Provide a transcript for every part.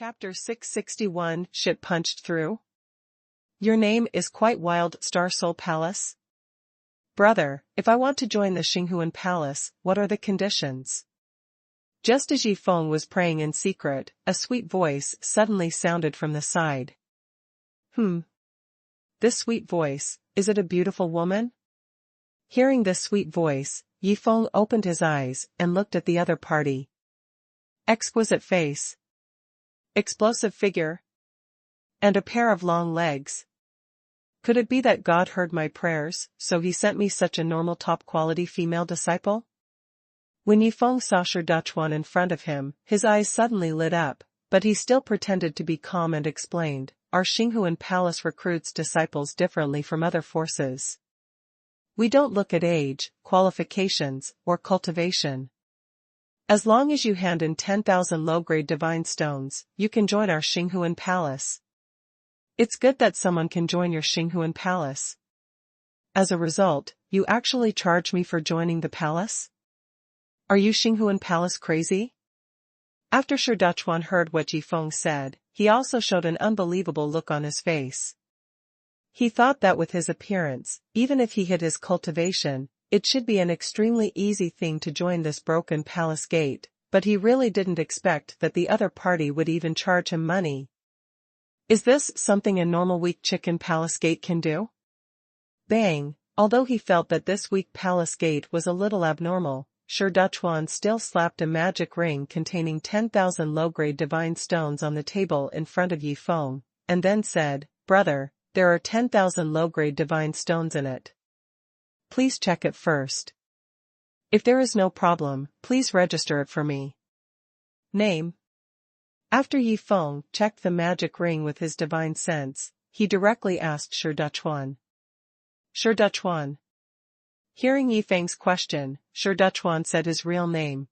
Chapter 661 Shit Punched Through? Your name is quite wild, Star Soul Palace? Brother, if I want to join the Xinghuan Palace, what are the conditions? Just as Yi Feng was praying in secret, a sweet voice suddenly sounded from the side. This sweet voice, is it a beautiful woman? Hearing this sweet voice, Yi Feng opened his eyes and looked at the other party. Exquisite face. Explosive figure. And a pair of long legs. Could it be that God heard my prayers, so he sent me such a normal top-quality female disciple? When Yi Feng saw Shi Dachuan in front of him, his eyes suddenly lit up, but he still pretended to be calm and explained, our Xinghuan Palace recruits disciples differently from other forces. We don't look at age, qualifications, or cultivation. As long as you hand in 10,000 low-grade divine stones, you can join our Xinghuan Palace. It's good that someone can join your Xinghuan Palace. As a result, you actually charge me for joining the palace? Are you Xinghuan Palace crazy? After Shi Dachuan heard what Yi Feng said, he also showed an unbelievable look on his face. He thought that with his appearance, even if he hid his cultivation, it should be an extremely easy thing to join this broken palace gate, but he really didn't expect that the other party would even charge him money. Is this something a normal weak chicken palace gate can do? Bang! Although he felt that this weak palace gate was a little abnormal, Shi Dachuan still slapped a magic ring containing 10,000 low-grade divine stones on the table in front of Yi Feng, and then said, Brother, there are 10,000 low-grade divine stones in it. Please check it first. If there is no problem, please register it for me. Name. After Yi Feng checked the magic ring with his divine sense, he directly asked Shi Dachuan. Shi Dachuan. Hearing Yi Feng's question, Shi Dachuan said his real name.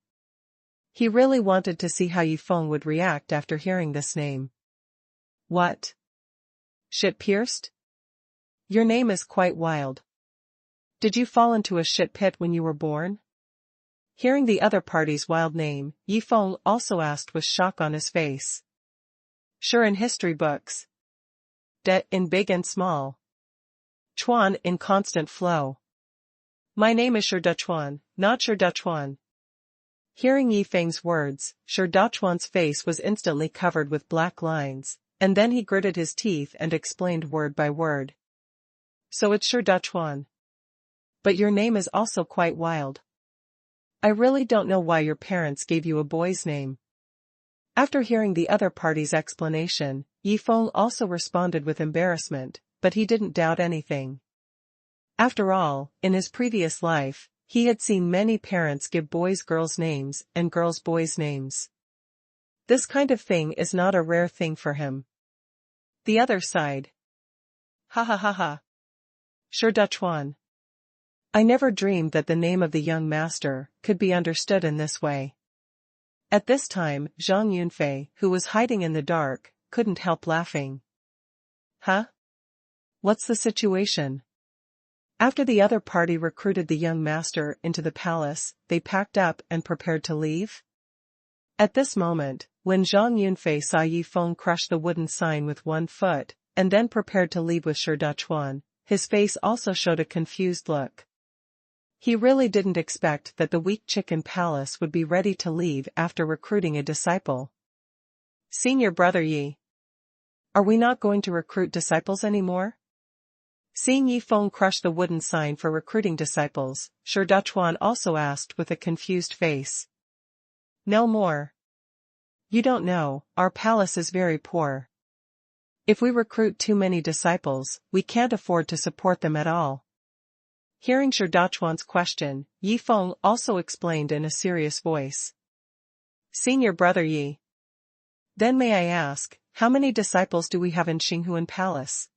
He really wanted to see how Yi Feng would react after hearing this name. What? Shit pierced? Your name is quite wild. Did you fall into a shit pit when you were born? Hearing the other party's wild name, Yi Feng also asked with shock on his face. Sure, in history books. Det in big and small. Chuan in constant flow. My name is Shi Dachuan, not Shi Dachuan. Hearing Yi Feng's words, Shi Dachuan's face was instantly covered with black lines, and then he gritted his teeth and explained word by word. So it's Shi Dachuan. But your name is also quite wild. I really don't know why your parents gave you a boy's name. After hearing the other party's explanation, Yi Feng also responded with embarrassment, but he didn't doubt anything. After all, in his previous life, he had seen many parents give boys girls' names and girls boys' names. This kind of thing is not a rare thing for him. The other side. Ha ha ha ha. Shi Dachuan. I never dreamed that the name of the young master could be understood in this way. At this time, Zhang Yunfei, who was hiding in the dark, couldn't help laughing. Huh? What's the situation? After the other party recruited the young master into the palace, they packed up and prepared to leave? At this moment, when Zhang Yunfei saw Yi Feng crush the wooden sign with one foot, and then prepared to leave with Shi Dachuan, his face also showed a confused look. He really didn't expect that the weak chicken palace would be ready to leave after recruiting a disciple. Senior brother Yi. Are we not going to recruit disciples anymore? Seeing Yi Feng crush the wooden sign for recruiting disciples, Shi Dachuan also asked with a confused face. No more. You don't know, our palace is very poor. If we recruit too many disciples, we can't afford to support them at all. Hearing Shi Dachuan's question, Yi Feng also explained in a serious voice. Senior brother Yi. Then may I ask, how many disciples do we have in Xinghuan Palace?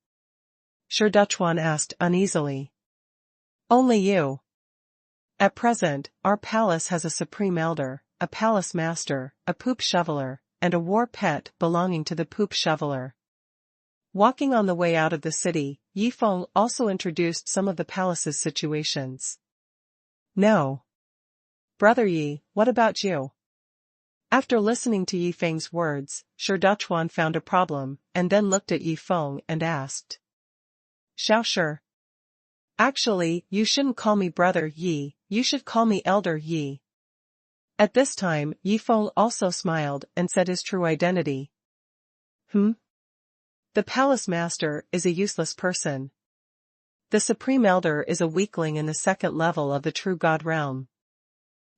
Shi Dachuan asked uneasily. Only you. At present, our palace has a supreme elder, a palace master, a poop shoveler, and a war pet belonging to the poop shoveler. Walking on the way out of the city, Yi Feng also introduced some of the palace's situations. No. Brother Yi, what about you? After listening to Yi Feng's words, Shi Dachuan found a problem, and then looked at Yi Feng and asked. Xiao Shi. Actually, you shouldn't call me brother Yi, you should call me elder Yi. At this time, Yi Feng also smiled and said his true identity. The palace master is a useless person. The supreme elder is a weakling in the second level of the true god realm.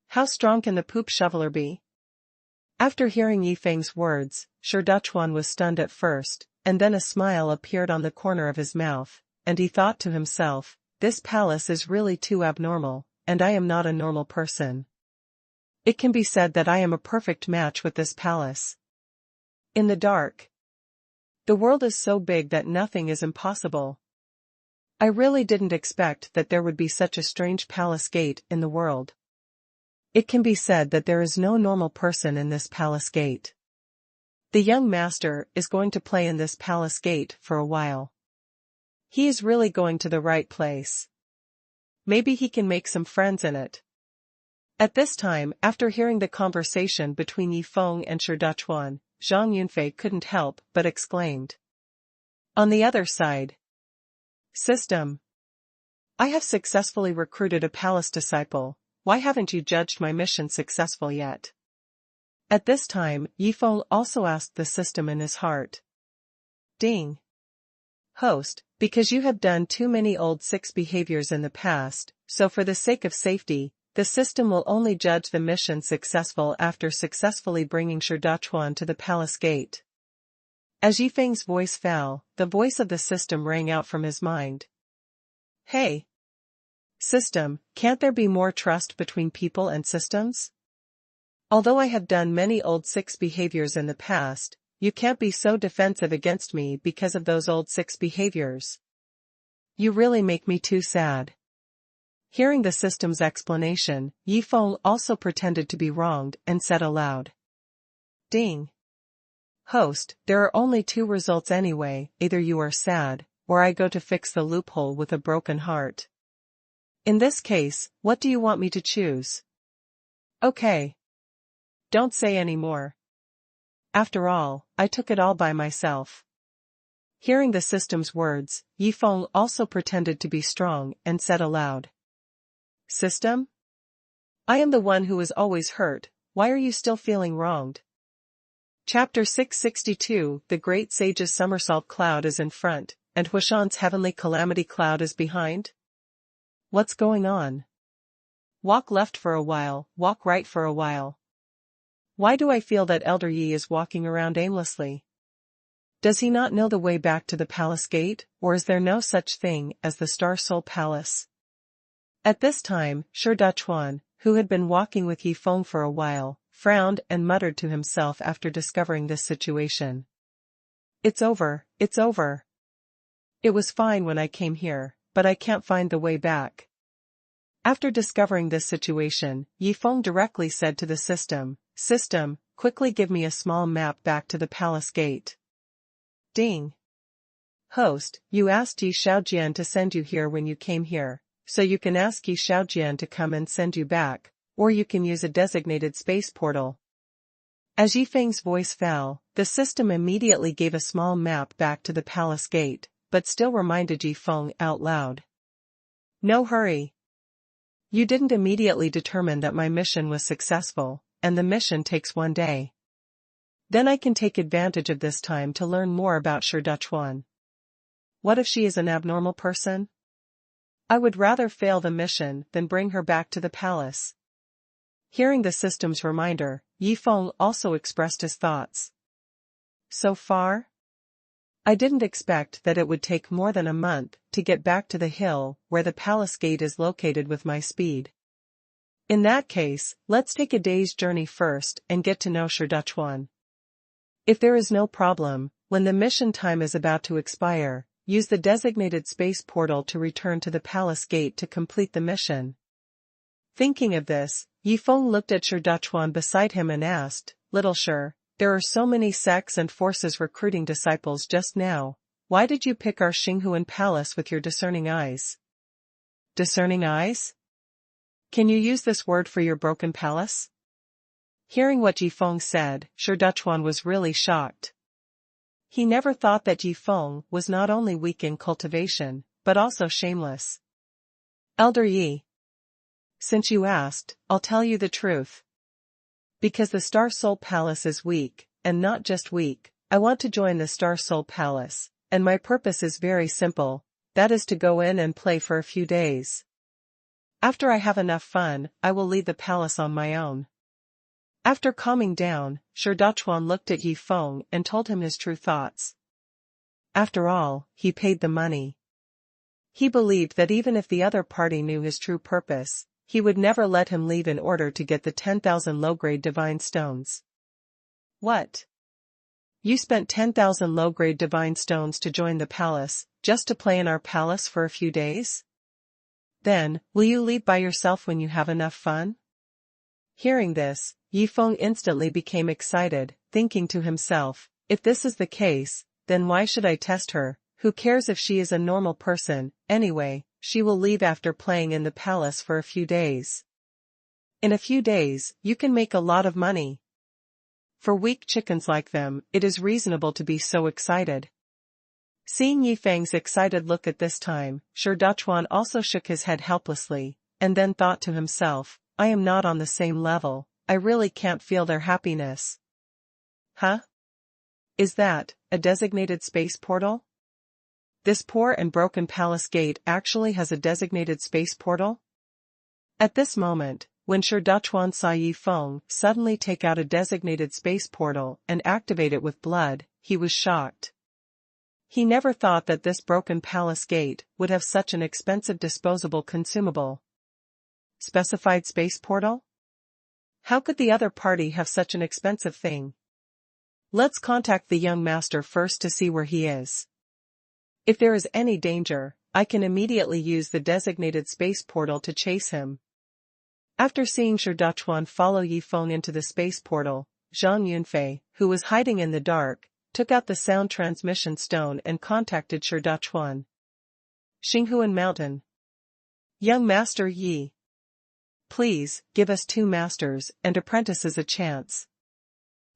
How strong can the poop shoveler be? After hearing Yi Feng's words, Shi Dachuan was stunned at first, and then a smile appeared on the corner of his mouth, and he thought to himself, this palace is really too abnormal, and I am not a normal person. It can be said that I am a perfect match with this palace. In the dark. The world is so big that nothing is impossible. I really didn't expect that there would be such a strange palace gate in the world. It can be said that there is no normal person in this palace gate. The young master is going to play in this palace gate for a while. He is really going to the right place. Maybe he can make some friends in it. At this time, after hearing the conversation between Yi Feng and Shi Dachuan, Zhang Yunfei couldn't help but exclaimed. On the other side. System. I have successfully recruited a palace disciple, why haven't you judged my mission successful yet? At this time, Yi Feng also asked the system in his heart. Ding. Host, because you have done too many old 6 behaviors in the past, so for the sake of safety, the system will only judge the mission successful after successfully bringing Shi Dachuan to the palace gate. As Yi Feng's voice fell, the voice of the system rang out from his mind. Hey! System, can't there be more trust between people and systems? Although I have done many old 6 behaviors in the past, you can't be so defensive against me because of those old 6 behaviors. You really make me too sad. Hearing the system's explanation, Yi Feng also pretended to be wronged and said aloud. Ding. Host, there are only 2 results anyway, either you are sad, or I go to fix the loophole with a broken heart. In this case, what do you want me to choose? Okay. Don't say any more. After all, I took it all by myself. Hearing the system's words, Yi Feng also pretended to be strong and said aloud. System? I am the one who is always hurt, why are you still feeling wronged? Chapter 662 The Great Sage's somersault cloud is in front, and Huishan's heavenly calamity cloud is behind? What's going on? Walk left for a while, walk right for a while. Why do I feel that Elder Yi is walking around aimlessly? Does he not know the way back to the palace gate, or is there no such thing as the Star Soul Palace? At this time, Shi Dachuan, who had been walking with Yi Feng for a while, frowned and muttered to himself after discovering this situation. It's over, it's over. It was fine when I came here, but I can't find the way back. After discovering this situation, Yi Feng directly said to the system, System, quickly give me a small map back to the palace gate. Ding. Host, you asked Yi Shaojian to send you here when you came here, so you can ask Yi Shaojian to come and send you back, or you can use a designated space portal. As Yi Feng's voice fell, the system immediately gave a small map back to the palace gate, but still reminded Yi Feng out loud. No hurry. You didn't immediately determine that my mission was successful, and the mission takes 1 day. Then I can take advantage of this time to learn more about Shi Dachuan. What if she is an abnormal person? I would rather fail the mission than bring her back to the palace. Hearing the system's reminder, Yi Feng also expressed his thoughts. So far? I didn't expect that it would take more than a month to get back to the hill where the palace gate is located with my speed. In that case, let's take a day's journey first and get to know Shi Dachuan. If there is no problem, when the mission time is about to expire, use the designated space portal to return to the palace gate to complete the mission. Thinking of this, Yi Feng looked at Shi Dachuan beside him and asked, Little Shi, there are so many sects and forces recruiting disciples just now, why did you pick our Xinghuan palace with your discerning eyes? Discerning eyes? Can you use this word for your broken palace? Hearing what Yifeng said, Shi Duchuan was really shocked. He never thought that Yifeng was not only weak in cultivation, but also shameless. Elder Yi. Since you asked, I'll tell you the truth. Because the Star Soul Palace is weak, and not just weak, I want to join the Star Soul Palace, and my purpose is very simple, that is to go in and play for a few days. After I have enough fun, I will leave the palace on my own. After calming down, Shi Duchuan looked at Yifeng and told him his true thoughts. After all, he paid the money. He believed that even if the other party knew his true purpose, he would never let him leave in order to get the 10,000 low-grade divine stones. What? You spent 10,000 low-grade divine stones to join the palace, just to play in our palace for a few days? Then, will you leave by yourself when you have enough fun? Hearing this, Yifeng instantly became excited, thinking to himself, if this is the case, then why should I test her? Who cares if she is a normal person? Anyway, she will leave after playing in the palace for a few days. In a few days, you can make a lot of money. For weak chickens like them, it is reasonable to be so excited. Seeing Yifeng's excited look at this time, Shi Duchuan also shook his head helplessly, and then thought to himself, I am not on the same level, I really can't feel their happiness. Huh? Is that a designated space portal? This poor and broken palace gate actually has a designated space portal? At this moment, when Shi Duchuan saw Yifeng suddenly take out a designated space portal and activate it with blood, he was shocked. He never thought that this broken palace gate would have such an expensive disposable consumable. Specified space portal? How could the other party have such an expensive thing? Let's contact the young master first to see where he is. If there is any danger, I can immediately use the designated space portal to chase him. After seeing Shi Duchuan follow Yifeng into the space portal, Zhang Yunfei, who was hiding in the dark, took out the sound transmission stone and contacted Shi Duchuan. Xinghuan Mountain. Young Master Yi. Please, give us 2 masters and apprentices a chance.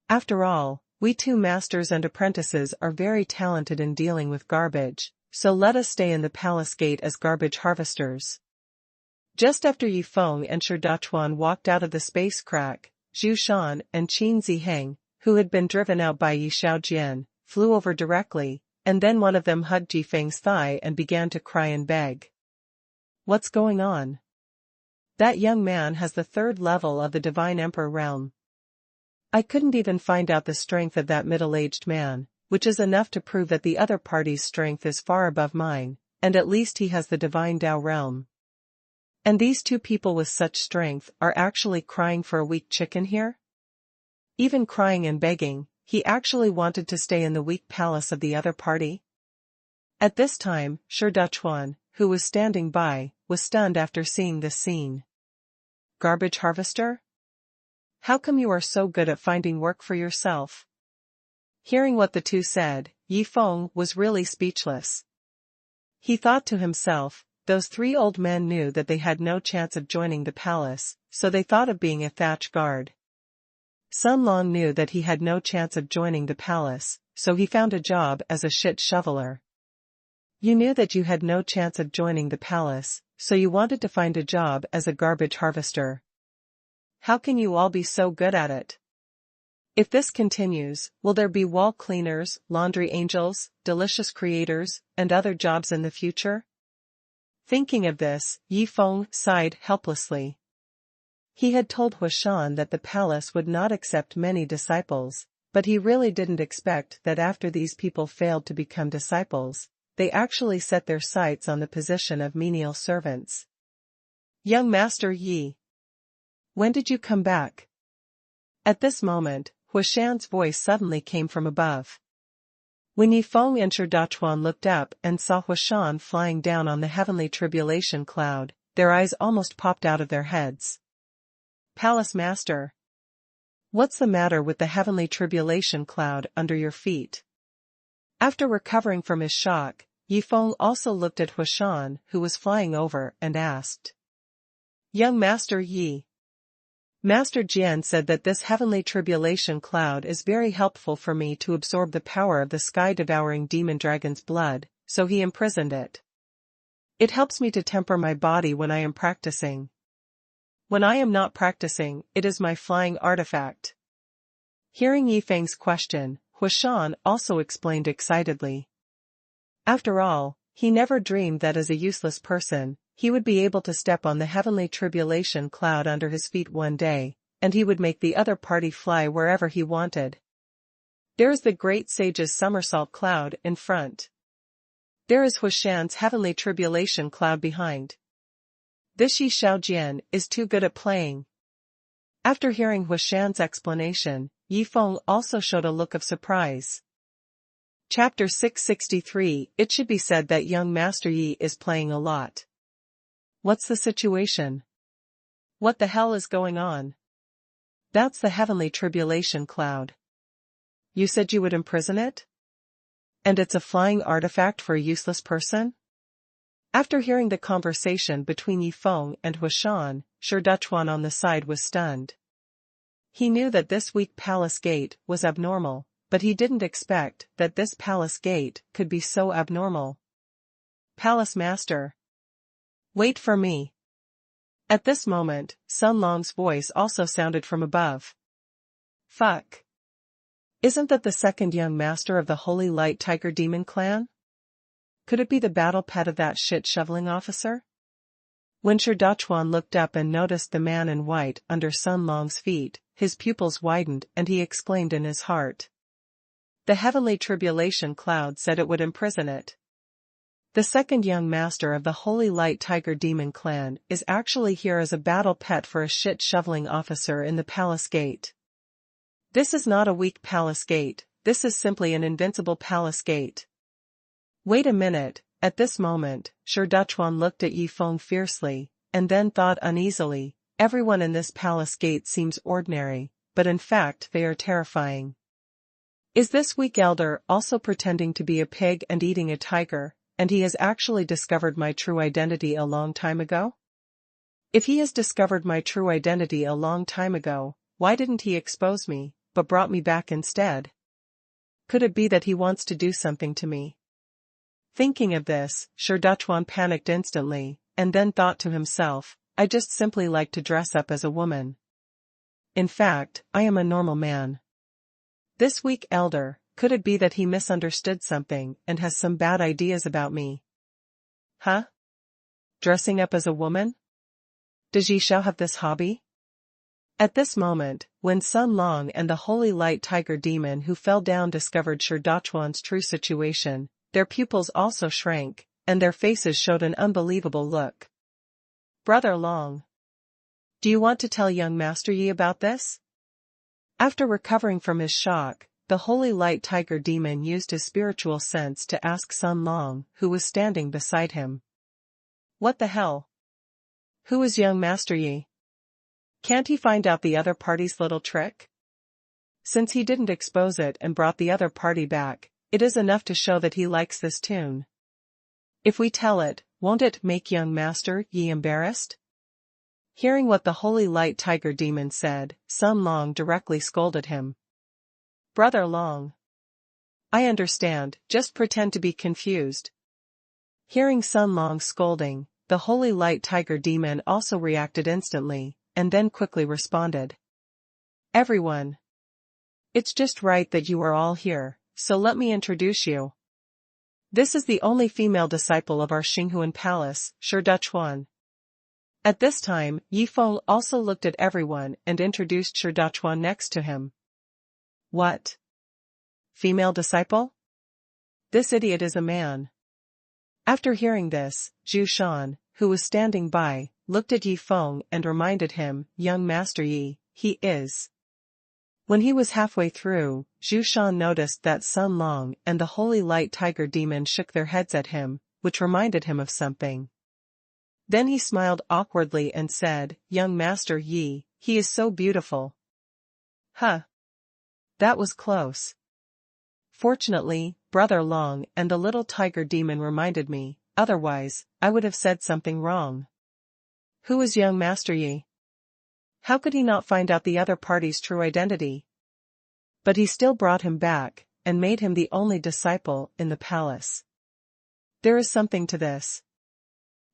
After all, we 2 masters and apprentices are very talented in dealing with garbage, so let us stay in the palace gate as garbage harvesters. Just after Yifeng and Shi Duchuan walked out of the space crack, Zhu Shan and Qin Ziheng, who had been driven out by Yi Shaojian, flew over directly, and then one of them hugged Yifeng's thigh and began to cry and beg. What's going on? That young man has the 3rd level of the Divine Emperor realm. I couldn't even find out the strength of that middle-aged man, which is enough to prove that the other party's strength is far above mine, and at least he has the Divine Tao realm. And these 2 people with such strength are actually crying for a weak chicken here? Even crying and begging, he actually wanted to stay in the weak palace of the other party? At this time, Shi Duchuan, who was standing by, was stunned after seeing this scene. Garbage harvester? How come you are so good at finding work for yourself? Hearing what the 2 said, Yifeng was really speechless. He thought to himself, those 3 old men knew that they had no chance of joining the palace, so they thought of being a thatch guard. Sun Long knew that he had no chance of joining the palace, so he found a job as a shit shoveler. You knew that you had no chance of joining the palace, so you wanted to find a job as a garbage harvester. How can you all be so good at it? If this continues, will there be wall cleaners, laundry angels, delicious creators, and other jobs in the future? Thinking of this, Yifeng sighed helplessly. He had told Huashan that the palace would not accept many disciples, but he really didn't expect that after these people failed to become disciples, they actually set their sights on the position of menial servants. Young Master Yi. When did you come back? At this moment, Huashan's voice suddenly came from above. When Yifeng and Shi Duchuan looked up and saw Huashan flying down on the heavenly tribulation cloud, their eyes almost popped out of their heads. Palace Master. What's the matter with the heavenly tribulation cloud under your feet? After recovering from his shock, Yifeng also looked at Huashan, who was flying over, and asked. Young Master Yi. Master Jian said that this heavenly tribulation cloud is very helpful for me to absorb the power of the sky-devouring demon dragon's blood, so he imprisoned it. It helps me to temper my body when I am practicing. When I am not practicing, it is my flying artifact. Hearing Yifeng's question, Huashan also explained excitedly. After all, he never dreamed that as a useless person, he would be able to step on the heavenly tribulation cloud under his feet one day, and he would make the other party fly wherever he wanted. There is the great sage's somersault cloud in front. There is Huashan's heavenly tribulation cloud behind. This Yi Xiaojian is too good at playing. After hearing Huashan's explanation, Yifeng also showed a look of surprise. Chapter 663. It should be said that young Master Yi is playing a lot. What's the situation? What the hell is going on? That's the heavenly tribulation cloud. You said you would imprison it? And it's a flying artifact for a useless person? After hearing the conversation between Yifeng and Huashan, Shi Duchuan on the side was stunned. He knew that this weak palace gate was abnormal, but he didn't expect that this palace gate could be so abnormal. Palace Master. Wait for me. At this moment, Sun Long's voice also sounded from above. Fuck. Isn't that the second young master of the Holy Light Tiger Demon clan? Could it be the battle pet of that shit-shoveling officer? When Shi Duchuan looked up and noticed the man in white under Sun Long's feet, his pupils widened and he exclaimed in his heart. The heavenly tribulation cloud said it would imprison it. The second young master of the Holy Light Tiger Demon clan is actually here as a battle pet for a shit-shoveling officer in the palace gate. This is not a weak palace gate, this is simply an invincible palace gate. Wait a minute. At this moment, Shi Duchuan looked at Yifeng fiercely, and then thought uneasily, everyone in this palace gate seems ordinary, but in fact they are terrifying. Is this weak elder also pretending to be a pig and eating a tiger, and he has actually discovered my true identity a long time ago? If he has discovered my true identity a long time ago, why didn't he expose me, but brought me back instead? Could it be that he wants to do something to me? Thinking of this, Shi Duchuan panicked instantly, and then thought to himself, I just simply like to dress up as a woman. In fact, I am a normal man. This weak elder, could it be that he misunderstood something and has some bad ideas about me? Huh? Dressing up as a woman? Does Yi Xiao have this hobby? At this moment, when Sun Long and the Holy Light Tiger Demon who fell down discovered Shi Duchuan's true situation, their pupils also shrank, and their faces showed an unbelievable look. Brother Long. Do you want to tell young Master Yi about this? After recovering from his shock, the Holy Light Tiger Demon used his spiritual sense to ask Sun Long, who was standing beside him. What the hell? Who is young Master Yi? Can't he find out the other party's little trick? Since he didn't expose it and brought the other party back, it is enough to show that he likes this tune. If we tell it, won't it make young Master Yi embarrassed? Hearing what the Holy Light Tiger Demon said, Sun Long directly scolded him. Brother Long. I understand, just pretend to be confused. Hearing Sun Long's scolding, the Holy Light Tiger Demon also reacted instantly, and then quickly responded. Everyone. It's just right that you are all here, so let me introduce you. This is the only female disciple of our Xinghuan Palace, Shi Duchuan. At this time, Yifeng also looked at everyone and introduced Shi Duchuan next to him. What? Female disciple? This idiot is a man. After hearing this, Zhu Shan, who was standing by, looked at Yifeng and reminded him, young Master Yi, he is. When he was halfway through, Zhu Shan noticed that Sun Long and the Holy Light Tiger Demon shook their heads at him, which reminded him of something. Then he smiled awkwardly and said, young Master Yi, he is so beautiful. Huh. That was close. Fortunately, Brother Long and the little tiger demon reminded me, otherwise, I would have said something wrong. Who is young Master Yi? How could he not find out the other party's true identity? But he still brought him back, and made him the only disciple in the palace. There is something to this.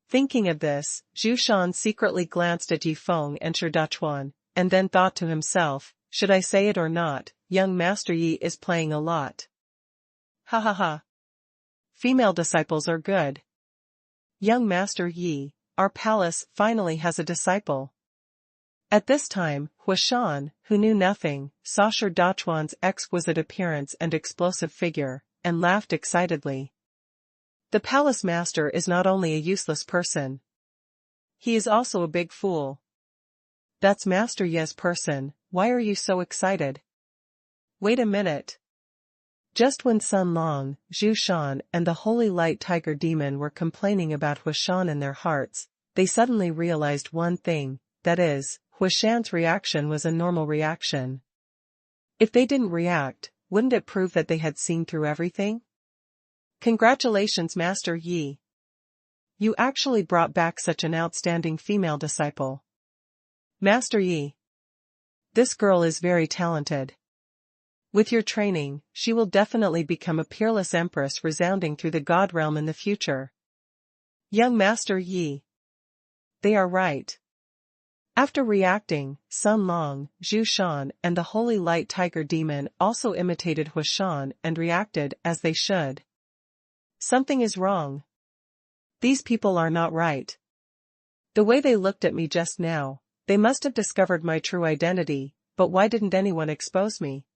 Thinking of this, Zhu Shan secretly glanced at Yi Feng and Shi Dachuan, and then thought to himself, should I say it or not, young Master Yi is playing a lot. Ha ha ha. Female disciples are good. Young Master Yi, our palace finally has a disciple. At this time, Huashan, who knew nothing, saw Shi Dachuan's exquisite appearance and explosive figure, and laughed excitedly. The palace master is not only a useless person. He is also a big fool. That's Master Yi's person, why are you so excited? Wait a minute. Just when Sun Long, Zhu Shan and the Holy Light Tiger Demon were complaining about Huashan in their hearts, they suddenly realized one thing, that is, Huashan's reaction was a normal reaction. If they didn't react, wouldn't it prove that they had seen through everything? Congratulations, Master Yi. You actually brought back such an outstanding female disciple. Master Yi. This girl is very talented. With your training, she will definitely become a peerless empress resounding through the God realm in the future. Young Master Yi. They are right. After reacting, Sun Long, Zhu Shan and the Holy Light Tiger Demon also imitated Huashan and reacted as they should. Something is wrong. These people are not right. The way they looked at me just now, they must have discovered my true identity, but why didn't anyone expose me?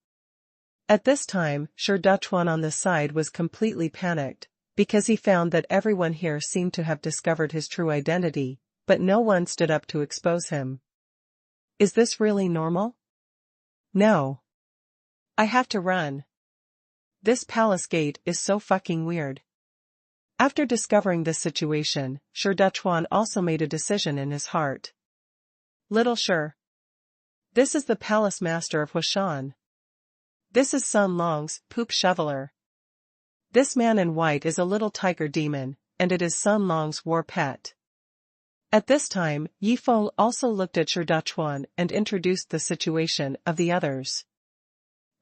At this time, Shi Dachuan on the side was completely panicked, because he found that everyone here seemed to have discovered his true identity, but no one stood up to expose him. Is this really normal? No. I have to run. This palace gate is so fucking weird. After discovering this situation, Shi Dachuan also made a decision in his heart. Little Shi. This is the palace master of Huashan. This is Sun Long's poop shoveler. This man in white is a little tiger demon, and it is Sun Long's war pet. At this time, Yi Feng also looked at Shi Dachuan and introduced the situation of the others.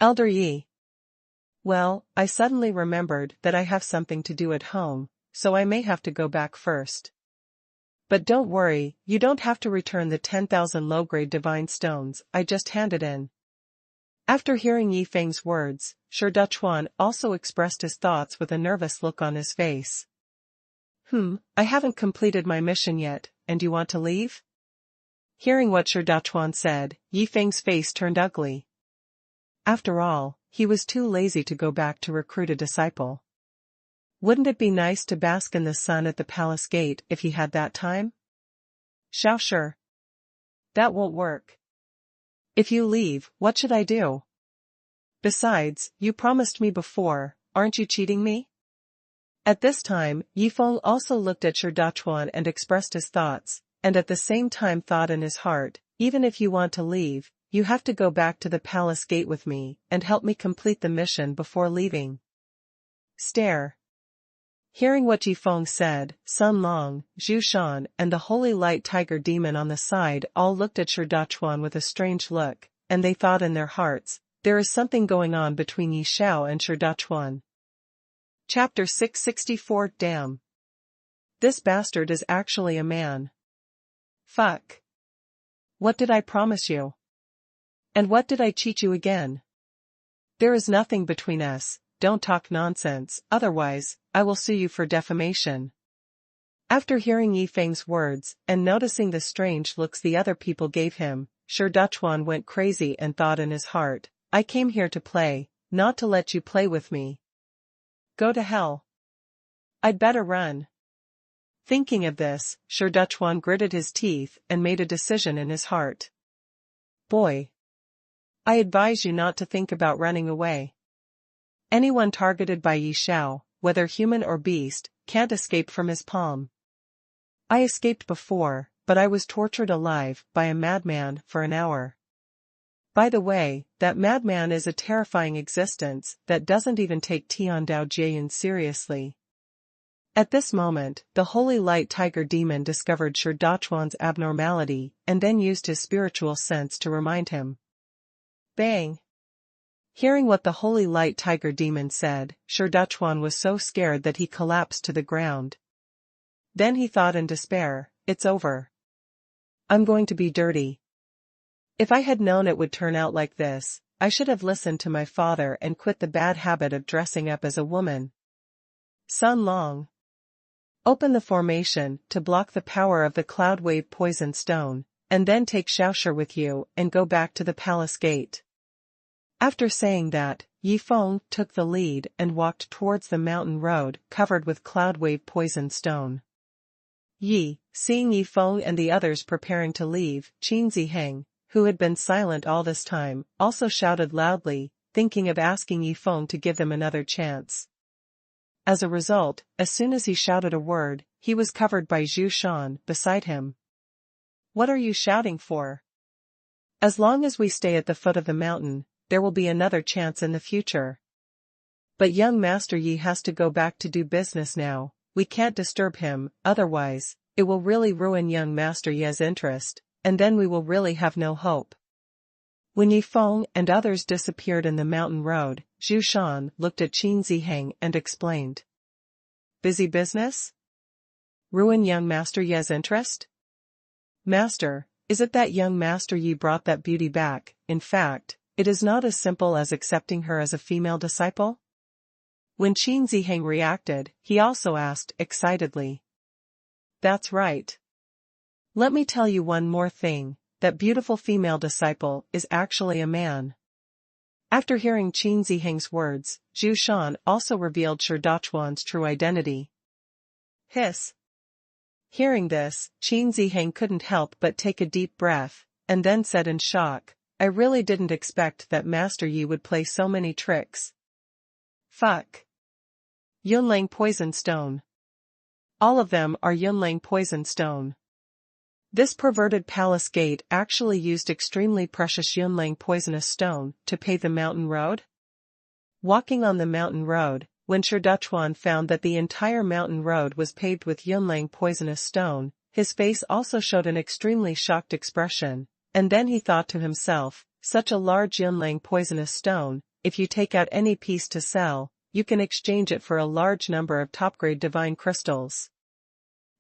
Elder Yi. Well, I suddenly remembered that I have something to do at home, so I may have to go back first. But don't worry, you don't have to return the 10,000 low-grade divine stones I just handed in. After hearing Yi Feng's words, Shi Dachuan also expressed his thoughts with a nervous look on his face. I haven't completed my mission yet, and you want to leave? Hearing what Shi Dachuan said, Yi Feng's face turned ugly. After all, he was too lazy to go back to recruit a disciple. Wouldn't it be nice to bask in the sun at the palace gate if he had that time? Xiao Shi. That won't work. If you leave, what should I do? Besides, you promised me before, aren't you cheating me? At this time, Yi Feng also looked at Shi Dachuan and expressed his thoughts, and at the same time thought in his heart, even if you want to leave, you have to go back to the palace gate with me, and help me complete the mission before leaving. Stare. Hearing what Yi Feng said, Sun Long, Zhu Shan and the Holy Light Tiger Demon on the side all looked at Shi Dachuan with a strange look, and they thought in their hearts, there is something going on between Yi Xiao and Shi Dachuan. Chapter 664 Damn. This bastard is actually a man. Fuck. What did I promise you? And what did I cheat you again? There is nothing between us, don't talk nonsense, otherwise, I will sue you for defamation. After hearing Yi Feng's words, and noticing the strange looks the other people gave him, Shi Dachuan went crazy and thought in his heart, I came here to play, not to let you play with me. Go to hell. I'd better run. Thinking of this, Shi Dachuan gritted his teeth and made a decision in his heart. Boy. I advise you not to think about running away. Anyone targeted by Yi Xiao, whether human or beast, can't escape from his palm. I escaped before, but I was tortured alive by a madman for an hour. By the way, that madman is a terrifying existence that doesn't even take Tian Dao Jian seriously. At this moment, the holy light tiger demon discovered Shirdachuan's abnormality and then used his spiritual sense to remind him. Bang! Hearing what the holy light tiger demon said, Shirdachuan was so scared that he collapsed to the ground. Then he thought in despair, "It's over. I'm going to be dirty. If I had known it would turn out like this, I should have listened to my father and quit the bad habit of dressing up as a woman." Sun Long. Open the formation to block the power of the cloud wave poison stone, and then take Xiaoshi with you and go back to the palace gate. After saying that, Yi Feng took the lead and walked towards the mountain road covered with cloud wave poison stone. Yi, seeing Yi Feng and the others preparing to leave, Qin Ziheng, who had been silent all this time, also shouted loudly, thinking of asking Yi Feng to give them another chance. As a result, as soon as he shouted a word, he was covered by Zhu Shan beside him. "What are you shouting for? As long as we stay at the foot of the mountain, there will be another chance in the future. But young Master Yi has to go back to do business now, we can't disturb him, otherwise, it will really ruin young Master Yi's interest, and then we will really have no hope." When Yi Feng and others disappeared in the mountain road, Zhu Shan looked at Qin Ziheng and explained. "Busy business? Ruin young Master Yi's interest? Master, is it that young Master Yi brought that beauty back? In fact, it is not as simple as accepting her as a female disciple?" When Qin Ziheng reacted, he also asked excitedly. "That's right. Let me tell you one more thing. That beautiful female disciple is actually a man." After hearing Qin Ziheng's words, Zhu Shan also revealed Shirdachuan's true identity. Hiss. Hearing this, Qin Ziheng couldn't help but take a deep breath, and then said in shock, "I really didn't expect that Master Yi would play so many tricks. Fuck. Yunlang poison stone. All of them are Yunlang poison stone. This perverted palace gate actually used extremely precious Yunlang poisonous stone to pave the mountain road?" Walking on the mountain road, when Shirdachuan found that the entire mountain road was paved with Yunlang poisonous stone, his face also showed an extremely shocked expression, and then he thought to himself, "Such a large Yunlang poisonous stone, if you take out any piece to sell, you can exchange it for a large number of top-grade divine crystals."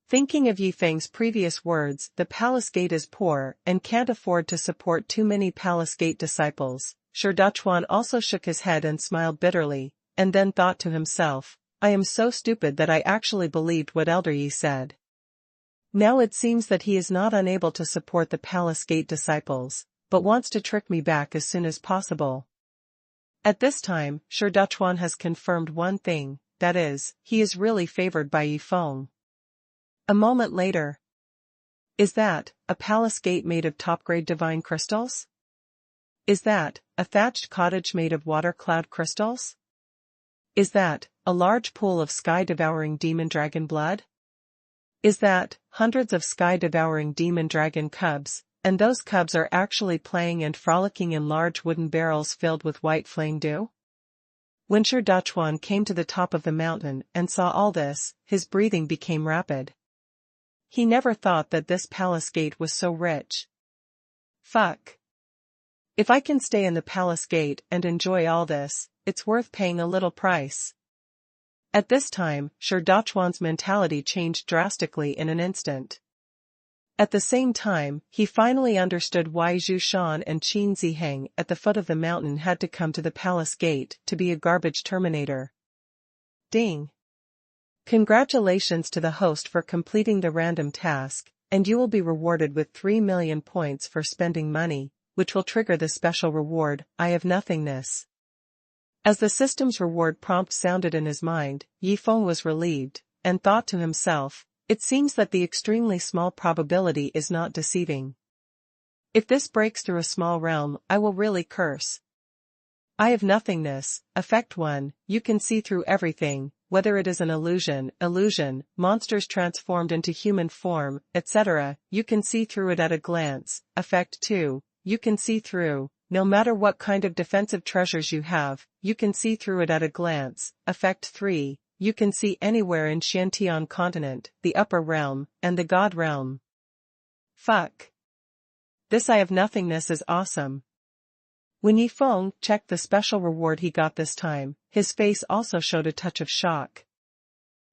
Thinking of Yi Feng's previous words, "The palace gate is poor and can't afford to support too many palace gate disciples," Shirdachuan also shook his head and smiled bitterly, and then thought to himself, "I am so stupid that I actually believed what Elder Yi said. Now it seems that he is not unable to support the palace gate disciples, but wants to trick me back as soon as possible." At this time, Shirdachuan has confirmed one thing, that is, he is really favored by Yi Feng. A moment later. "Is that a palace gate made of top-grade divine crystals? Is that a thatched cottage made of water cloud crystals? Is that a large pool of sky-devouring demon dragon blood? Is that hundreds of sky-devouring demon dragon cubs, and those cubs are actually playing and frolicking in large wooden barrels filled with white flame dew?" When Shirdachuan came to the top of the mountain and saw all this, his breathing became rapid. He never thought that this palace gate was so rich. Fuck. If I can stay in the palace gate and enjoy all this, it's worth paying a little price. At this time, Shirdachuan's mentality changed drastically in an instant. At the same time, he finally understood why Zhu Shan and Qin Ziheng at the foot of the mountain had to come to the palace gate to be a garbage terminator. Ding. Congratulations to the host for completing the random task, and you will be rewarded with 3 million points for spending money, which will trigger the special reward, Eye of Nothingness. As the system's reward prompt sounded in his mind, Yi Feng was relieved, and thought to himself, "It seems that the extremely small probability is not deceiving. If this breaks through a small realm, I will really curse." Eye of Nothingness, Effect 1, you can see through everything, whether it is an illusion, monsters transformed into human form, etc., you can see through it at a glance. Effect 2, you can see through, no matter what kind of defensive treasures you have, you can see through it at a glance. Effect 3, you can see anywhere in Shantian continent, the upper realm, and the god realm. Fuck. This eye of nothingness is awesome. When Yifeng checked the special reward he got this time, his face also showed a touch of shock.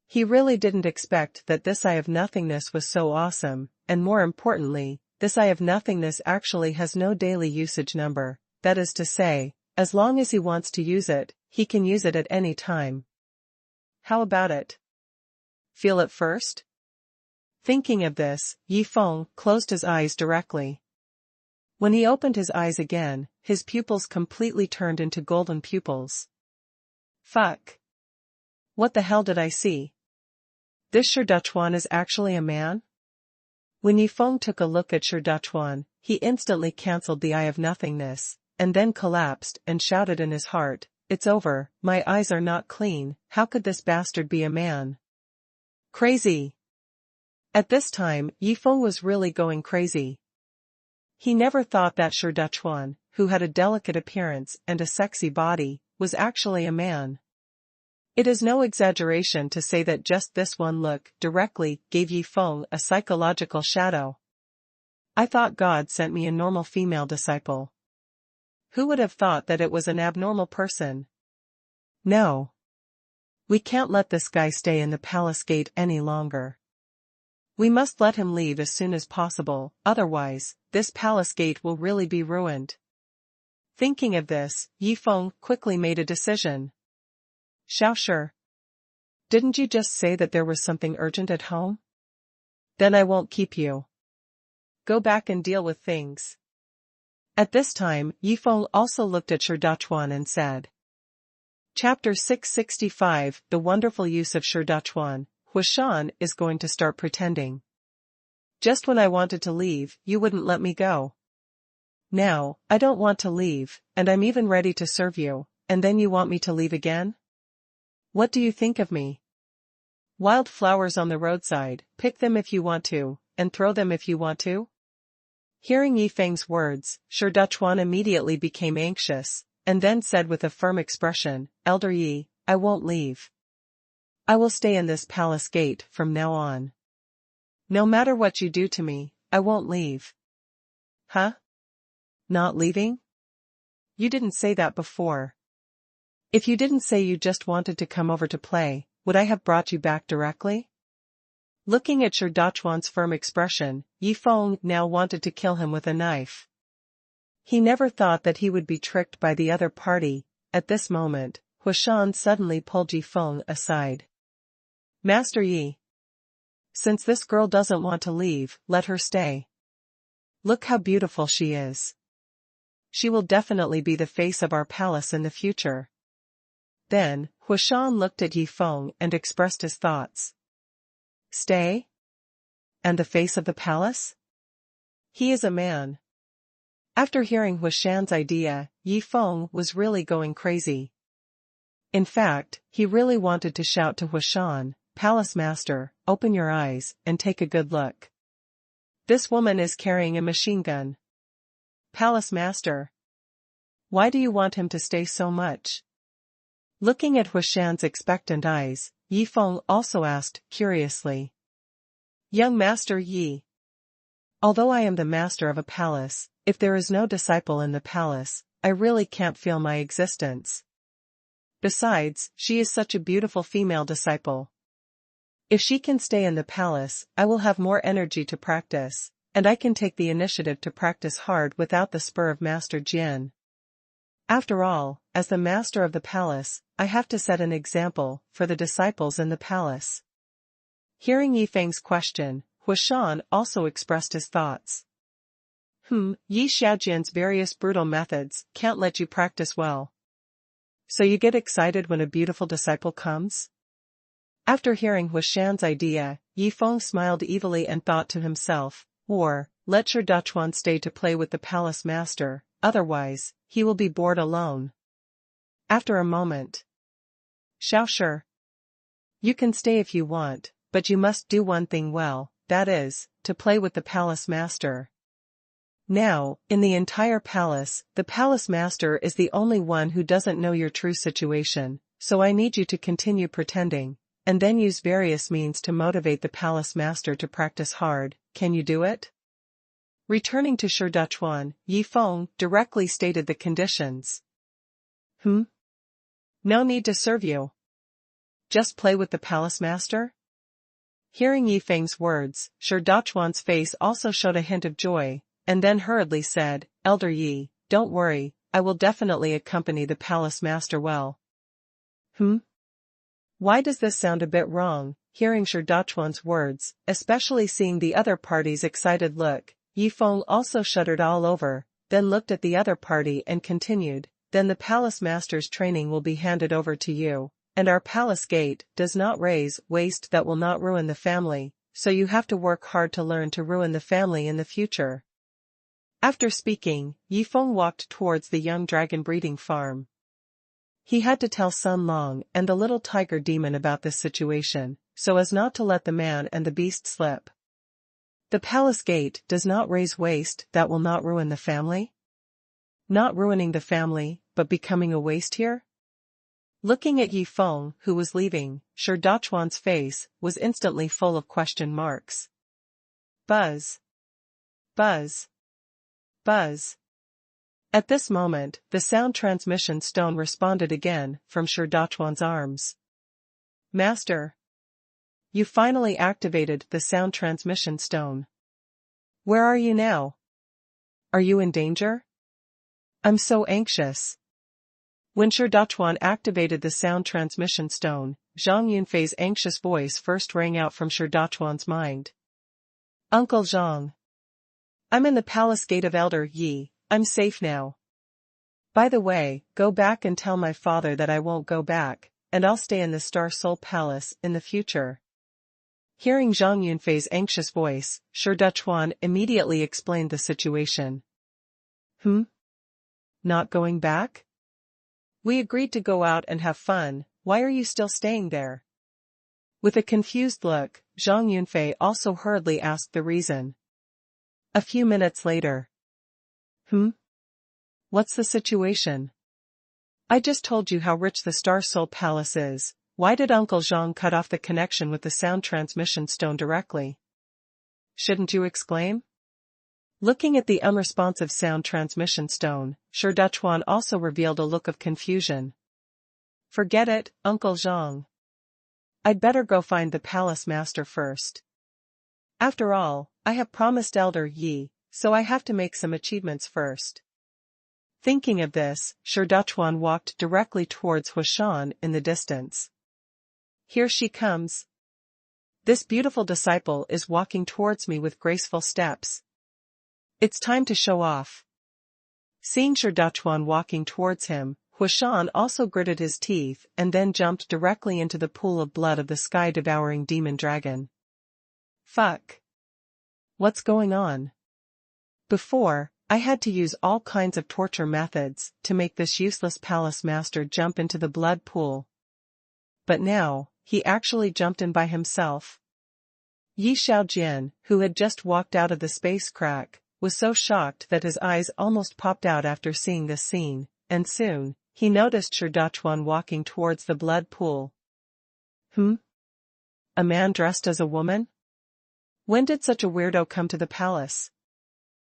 He really didn't expect that this eye of nothingness was so awesome, and more importantly, this eye of nothingness actually has no daily usage number, that is to say, as long as he wants to use it, he can use it at any time. How about it? Feel it first? Thinking of this, Yifeng closed his eyes directly. When he opened his eyes again, his pupils completely turned into golden pupils. Fuck. What the hell did I see? This Shirduchuan is actually a man? When Yifeng took a look at Shirduchuan, he instantly cancelled the eye of nothingness, and then collapsed and shouted in his heart, "It's over, my eyes are not clean, how could this bastard be a man?" Crazy. At this time, Yifeng was really going crazy. He never thought that Shirduchuan, who had a delicate appearance and a sexy body, was actually a man. It is no exaggeration to say that just this one look directly gave Yifeng a psychological shadow. I thought God sent me a normal female disciple. Who would have thought that it was an abnormal person? No. We can't let this guy stay in the palace gate any longer. We must let him leave as soon as possible, otherwise, this palace gate will really be ruined. Thinking of this, Yifeng quickly made a decision. Xiaoshi, didn't you just say that there was something urgent at home? Then I won't keep you. Go back and deal with things. At this time, Yifeng also looked at Shirduchuan and said. Chapter 665, The Wonderful Use of Shirduchuan. Huashan is going to start pretending. Just when I wanted to leave, you wouldn't let me go. Now, I don't want to leave, and I'm even ready to serve you, and then you want me to leave again? What do you think of me? Wild flowers on the roadside, pick them if you want to, and throw them if you want to? Hearing Yifeng's words, Shirduchuan immediately became anxious, and then said with a firm expression, Elder Yi, I won't leave. I will stay in this palace gate from now on. No matter what you do to me, I won't leave. Huh? Not leaving? You didn't say that before. If you didn't say you just wanted to come over to play, would I have brought you back directly? Looking at Shirduchuan's firm expression, Yifeng now wanted to kill him with a knife. He never thought that he would be tricked by the other party. At this moment, Huashan suddenly pulled Yifeng aside. Master Yi. Since this girl doesn't want to leave, let her stay. Look how beautiful she is. She will definitely be the face of our palace in the future. Then, Huashan looked at Yifeng and expressed his thoughts. Stay? And the face of the palace? He is a man. After hearing Huashan's idea, Yifeng was really going crazy. In fact, he really wanted to shout to Huashan, Palace Master, open your eyes, and take a good look. This woman is carrying a machine gun. Palace Master. Why do you want him to stay so much? Looking at Huashan's expectant eyes, Yifeng also asked, curiously. Young Master Yi. Although I am the master of a palace, if there is no disciple in the palace, I really can't feel my existence. Besides, she is such a beautiful female disciple. If she can stay in the palace, I will have more energy to practice, and I can take the initiative to practice hard without the spur of Master Jian. After all, as the master of the palace, I have to set an example for the disciples in the palace. Hearing Yifeng's question, Huashan also expressed his thoughts. Yi Xiaojian's various brutal methods can't let you practice well. So you get excited when a beautiful disciple comes? After hearing Huashan's idea, Yifeng smiled evilly and thought to himself, or, let Shirduchuan stay to play with the palace master, otherwise, he will be bored alone. After a moment. Xiaoshi. You can stay if you want, but you must do one thing well, that is, to play with the palace master. Now, in the entire palace, the palace master is the only one who doesn't know your true situation, so I need you to continue pretending, and then use various means to motivate the palace master to practice hard. Can you do it? Returning to Shirdachuan, Yi Feng directly stated the conditions. No need to serve you. Just play with the palace master? Hearing Yi Feng's words, Shirdachuan's face also showed a hint of joy, and then hurriedly said, Elder Yi, don't worry, I will definitely accompany the palace master well. Why does this sound a bit wrong? Hearing Shirdachuan's words, especially seeing the other party's excited look, Yi Feng also shuddered all over, then looked at the other party and continued, then the palace master's training will be handed over to you, and our palace gate does not raise waste that will not ruin the family, so you have to work hard to learn to ruin the family in the future. After speaking, Yi Feng walked towards the young dragon breeding farm. He had to tell Sun Long and the little tiger demon about this situation, so as not to let the man and the beast slip. The palace gate does not raise waste that will not ruin the family? Not ruining the family, but becoming a waste here? Looking at Yi Feng, who was leaving, Shirdachuan's face was instantly full of question marks. Buzz. Buzz. Buzz. At this moment, the sound transmission stone responded again from Shirdachuan's arms. Master. You finally activated the sound transmission stone. Where are you now? Are you in danger? I'm so anxious. When Shirdachuan activated the sound transmission stone, Zhang Yunfei's anxious voice first rang out from Shirdachuan's mind. Uncle Zhang. I'm in the palace gate of Elder Yi, I'm safe now. By the way, go back and tell my father that I won't go back, and I'll stay in the Star Soul Palace in the future. Hearing Zhang Yunfei's anxious voice, Shirdachuan immediately explained the situation. Not going back? We agreed to go out and have fun, why are you still staying there? With a confused look, Zhang Yunfei also hurriedly asked the reason. A few minutes later. What's the situation? I just told you how rich the Star Soul Palace is, why did Uncle Zhang cut off the connection with the sound transmission stone directly? Shouldn't you exclaim? Looking at the unresponsive sound transmission stone, Shirdachuan also revealed a look of confusion. Forget it, Uncle Zhang. I'd better go find the palace master first. After all, I have promised Elder Yi, so I have to make some achievements first. Thinking of this, Shirdachuan walked directly towards Huashan in the distance. Here she comes. This beautiful disciple is walking towards me with graceful steps. It's time to show off. Seeing Shirdachuan walking towards him, Huashan also gritted his teeth and then jumped directly into the pool of blood of the sky-devouring demon dragon. Fuck. What's going on? Before, I had to use all kinds of torture methods to make this useless palace master jump into the blood pool. But now, he actually jumped in by himself. Yi Xiaojian, who had just walked out of the space crack, was so shocked that his eyes almost popped out after seeing this scene, and soon, he noticed Shirdachuan walking towards the blood pool. A man dressed as a woman? When did such a weirdo come to the palace?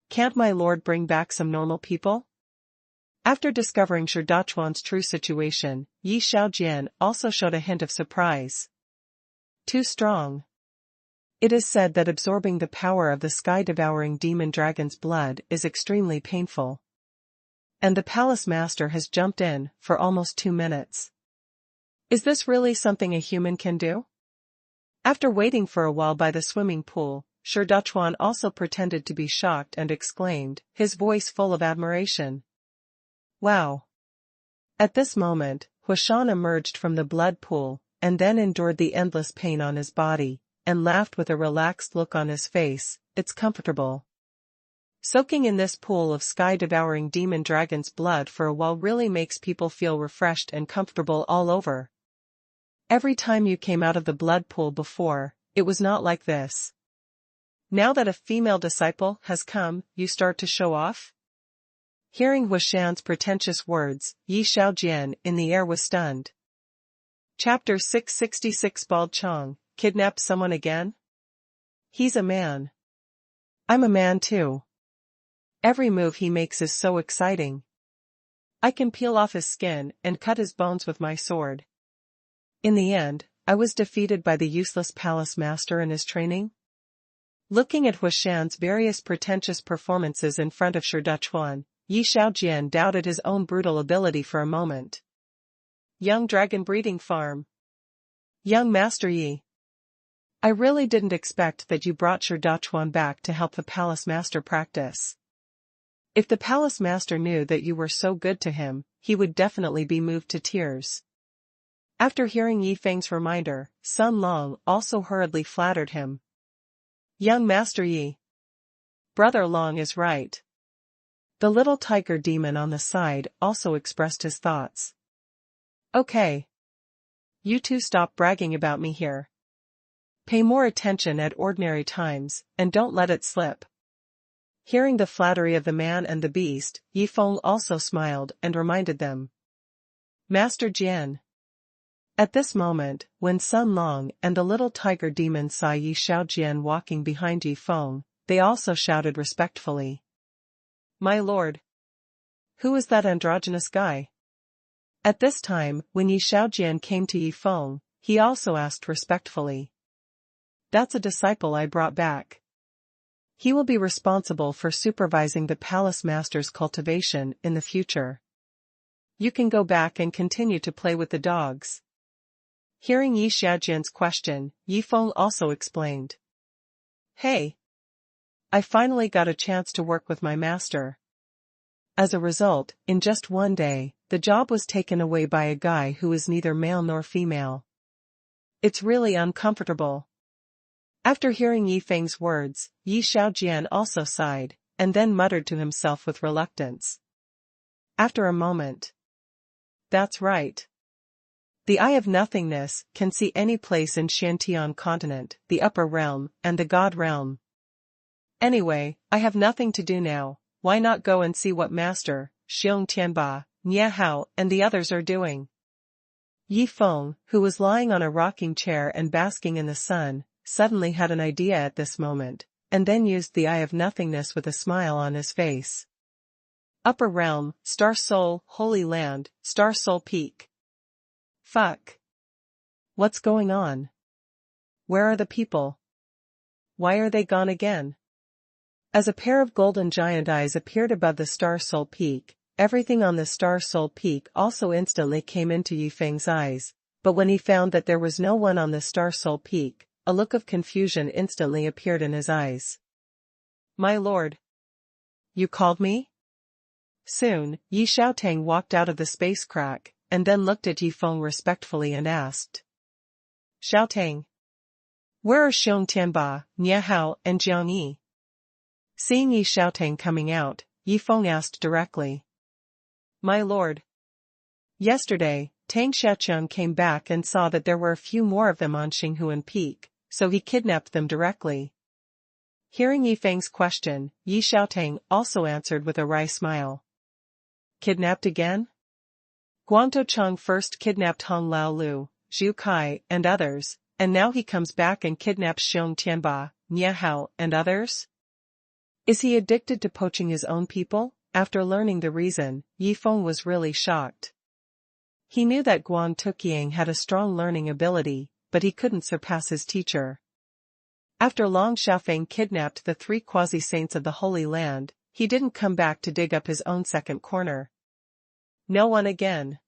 Can't my lord bring back some normal people? After discovering Shirdachuan's true situation, Yi Xiaojian also showed a hint of surprise. Too strong. It is said that absorbing the power of the sky-devouring demon dragon's blood is extremely painful. And the palace master has jumped in for almost 2 minutes. Is this really something a human can do? After waiting for a while by the swimming pool, Shirdachuan also pretended to be shocked and exclaimed, his voice full of admiration. Wow! At this moment, Huashan emerged from the blood pool, and then endured the endless pain on his body, and laughed with a relaxed look on his face. It's comfortable. Soaking in this pool of sky-devouring demon dragon's blood for a while really makes people feel refreshed and comfortable all over. Every time you came out of the blood pool before, it was not like this. Now that a female disciple has come, you start to show off? Hearing Huashan's pretentious words, Yi Xiaojian in the air was stunned. Chapter 666 Bald Chong, kidnapped someone again? He's a man. I'm a man too. Every move he makes is so exciting. I can peel off his skin and cut his bones with my sword. In the end, I was defeated by the useless palace master and his training. Looking at Huashan's various pretentious performances in front of Shiduchuan, Yi Shaojian doubted his own brutal ability for a moment. Young Dragon Breeding Farm. Young Master Yi. I really didn't expect that you brought Shiduchuan back to help the palace master practice. If the palace master knew that you were so good to him, he would definitely be moved to tears. After hearing Yi Feng's reminder, Sun Long also hurriedly flattered him. Young Master Yi. Brother Long is right. The little tiger demon on the side also expressed his thoughts. Okay. You two stop bragging about me here. Pay more attention at ordinary times, and don't let it slip. Hearing the flattery of the man and the beast, Yi Feng also smiled and reminded them. Master Jian. At this moment, when Sun Long and the little tiger demon saw Yi Shaojian walking behind Yi Feng, they also shouted respectfully. My lord. Who is that androgynous guy? At this time, when Yi Shaojian came to Yi Feng, he also asked respectfully. That's a disciple I brought back. He will be responsible for supervising the palace master's cultivation in the future. You can go back and continue to play with the dogs. Hearing Yi Shaojian's question, Yi Feng also explained. Hey! I finally got a chance to work with my master. As a result, in just one day, the job was taken away by a guy who is neither male nor female. It's really uncomfortable. After hearing Yi Feng's words, Yi Shaojian also sighed, and then muttered to himself with reluctance. After a moment. That's right. The Eye of Nothingness can see any place in Shantian continent, the upper realm, and the God realm. Anyway, I have nothing to do now, why not go and see what Master, Xiong Tianba, Nie Hao, and the others are doing? Yi Feng, who was lying on a rocking chair and basking in the sun, suddenly had an idea at this moment, and then used the Eye of Nothingness with a smile on his face. Upper Realm, Star Soul, Holy Land, Star Soul Peak. Fuck. What's going on? Where are the people? Why are they gone again? As a pair of golden giant eyes appeared above the Star Soul Peak, everything on the Star Soul Peak also instantly came into Yi Feng's eyes, but when he found that there was no one on the Star Soul Peak, a look of confusion instantly appeared in his eyes. My lord. You called me? Soon, Yi Xiaotang walked out of the space crack, and then looked at Yi Feng respectfully and asked. Xiaotang. Where are Xiong Tianba, Nie Hao, and Jiang Yi? Seeing Yi Xiaotang coming out, Yi Feng asked directly. My lord. Yesterday, Tang Xiaoqiang came back and saw that there were a few more of them on Xinghuan Peak, so he kidnapped them directly. Hearing Yi Feng's question, Yi Xiaotang also answered with a wry smile. Kidnapped again? Guangtou Cheng first kidnapped Hong Lao Lu, Zhu Kai, and others, and now he comes back and kidnaps Xiong Tianba, Nie Hao, and others? Is he addicted to poaching his own people? After learning the reason, Yi Feng was really shocked. He knew that Guan Tuqiang had a strong learning ability, but he couldn't surpass his teacher. After Long Xiaofeng kidnapped the 3 quasi-saints of the Holy Land, he didn't come back to dig up his own second corner. No one again.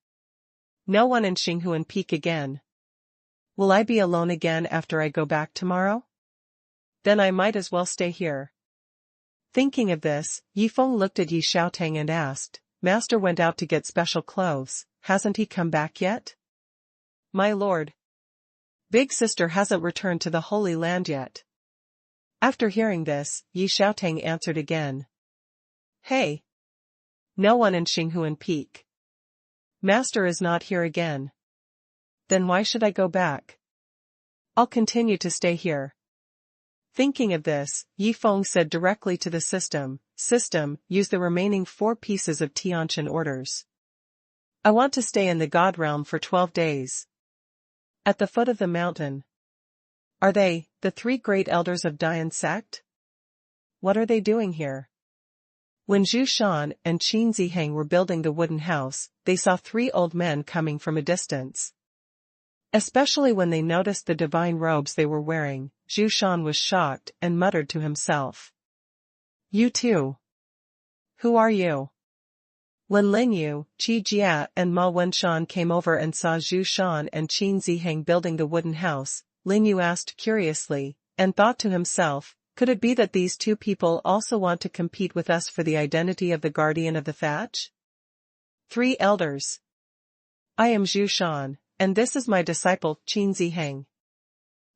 No one in Xinghuan Peak again. Will I be alone again after I go back tomorrow? Then I might as well stay here. Thinking of this, Yi Feng looked at Yi Xiaotang and asked, Master went out to get special clothes, hasn't he come back yet? My lord. Big sister hasn't returned to the Holy Land yet. After hearing this, Yi Xiaotang answered again. Hey. No one in Xinghuan Peak. Master is not here again. Then why should I go back? I'll continue to stay here. Thinking of this, Yi Feng said directly to the system, use the remaining 4 pieces of Tianqian orders. I want to stay in the God realm for 12 days. At the foot of the mountain. Are they, the three great elders of Dian's sect? What are they doing here? When Zhu Shan and Qin Ziheng were building the wooden house, they saw three old men coming from a distance. Especially when they noticed the divine robes they were wearing, Zhu Shan was shocked and muttered to himself. You too. Who are you? When Lin Yu, Qi Jia and Ma Wenshan came over and saw Zhu Shan and Qin Ziheng building the wooden house, Lin Yu asked curiously, and thought to himself, could it be that these two people also want to compete with us for the identity of the guardian of the thatch? Three elders. I am Zhu Shan, and this is my disciple Qin Ziheng.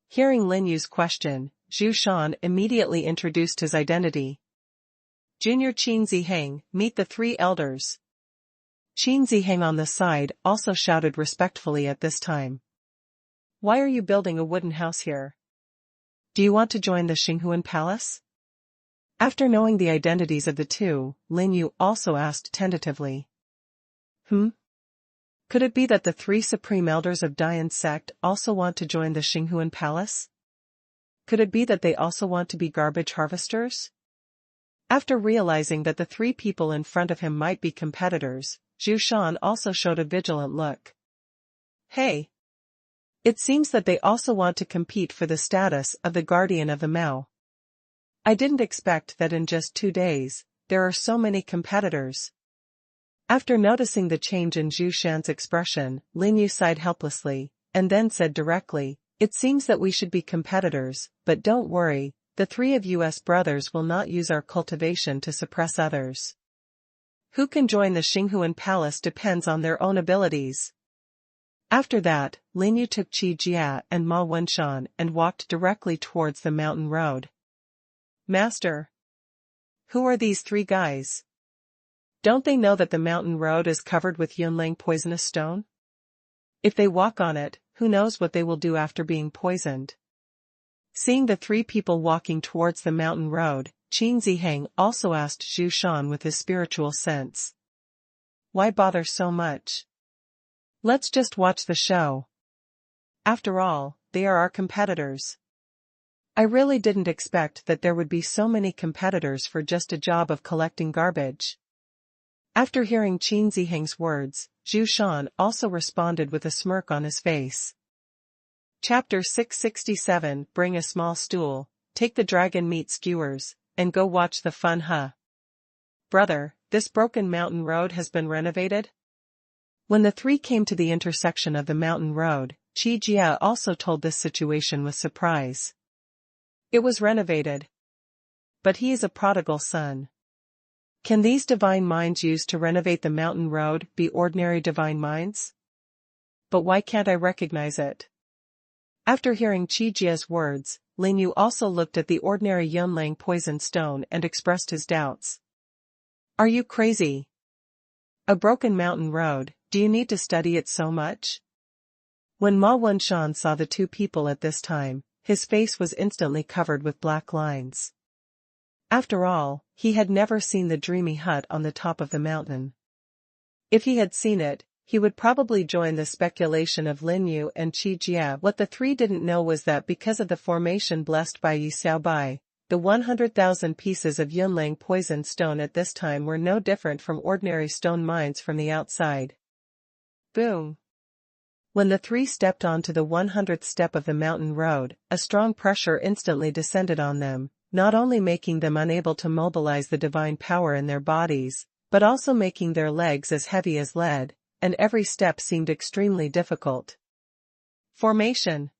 Hearing Lin Yu's question, Zhu Shan immediately introduced his identity. Junior Qin Ziheng, meet the three elders. Qin Ziheng on the side also shouted respectfully at this time. Why are you building a wooden house here? Do you want to join the Xinghuan Palace? After knowing the identities of the two, Lin Yu also asked tentatively. Could it be that the three supreme elders of Dian's sect also want to join the Xinghuan Palace? Could it be that they also want to be garbage harvesters? After realizing that the three people in front of him might be competitors, Zhu Shan also showed a vigilant look. Hey! It seems that they also want to compete for the status of the guardian of the Mao. I didn't expect that in just 2 days, there are so many competitors. After noticing the change in Zhu Shan's expression, Lin Yu sighed helplessly, and then said directly, it seems that we should be competitors, but don't worry, the three of us brothers will not use our cultivation to suppress others. Who can join the Xinghuan Palace depends on their own abilities. After that, Lin Yu took Qi Jia and Ma Wenshan and walked directly towards the mountain road. Master! Who are these three guys? Don't they know that the mountain road is covered with Yunlang poisonous stone? If they walk on it, who knows what they will do after being poisoned? Seeing the three people walking towards the mountain road, Qin Ziheng also asked Zhu Shan with his spiritual sense. Why bother so much? Let's just watch the show. After all, they are our competitors. I really didn't expect that there would be so many competitors for just a job of collecting garbage. After hearing Qin Ziheng's words, Zhu Shan also responded with a smirk on his face. Chapter 667 Bring a small stool, take the dragon meat skewers, and go watch the fun. Brother, this broken mountain road has been renovated? When the three came to the intersection of the mountain road, Qi Jia also told this situation with surprise. It was renovated. But he is a prodigal son. Can these divine minds used to renovate the mountain road be ordinary divine minds? But why can't I recognize it? After hearing Qi Jia's words, Lin Yu also looked at the ordinary Yunlang poison stone and expressed his doubts. Are you crazy? A broken mountain road, do you need to study it so much? When Ma Wenshan saw the two people at this time, his face was instantly covered with black lines. After all, he had never seen the dreamy hut on the top of the mountain. If he had seen it, he would probably join the speculation of Lin Yu and Qi Jia. What the three didn't know was that because of the formation blessed by Yi Xiaobai, the 100,000 pieces of Yunlang poison stone at this time were no different from ordinary stone mines from the outside. Boom! When the three stepped onto the 100th step of the mountain road, a strong pressure instantly descended on them, not only making them unable to mobilize the divine power in their bodies, but also making their legs as heavy as lead, and every step seemed extremely difficult. Formation.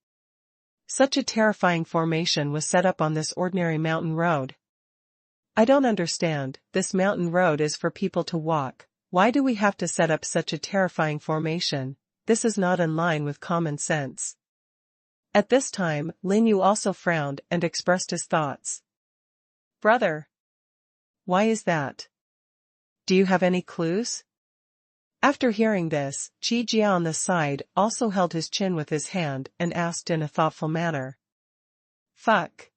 Such a terrifying formation was set up on this ordinary mountain road. I don't understand, this mountain road is for people to walk, why do we have to set up such a terrifying formation? This is not in line with common sense. At this time, Lin Yu also frowned and expressed his thoughts. Brother! Why is that? Do you have any clues? After hearing this, Qi Jia on the side also held his chin with his hand and asked in a thoughtful manner. Fuck.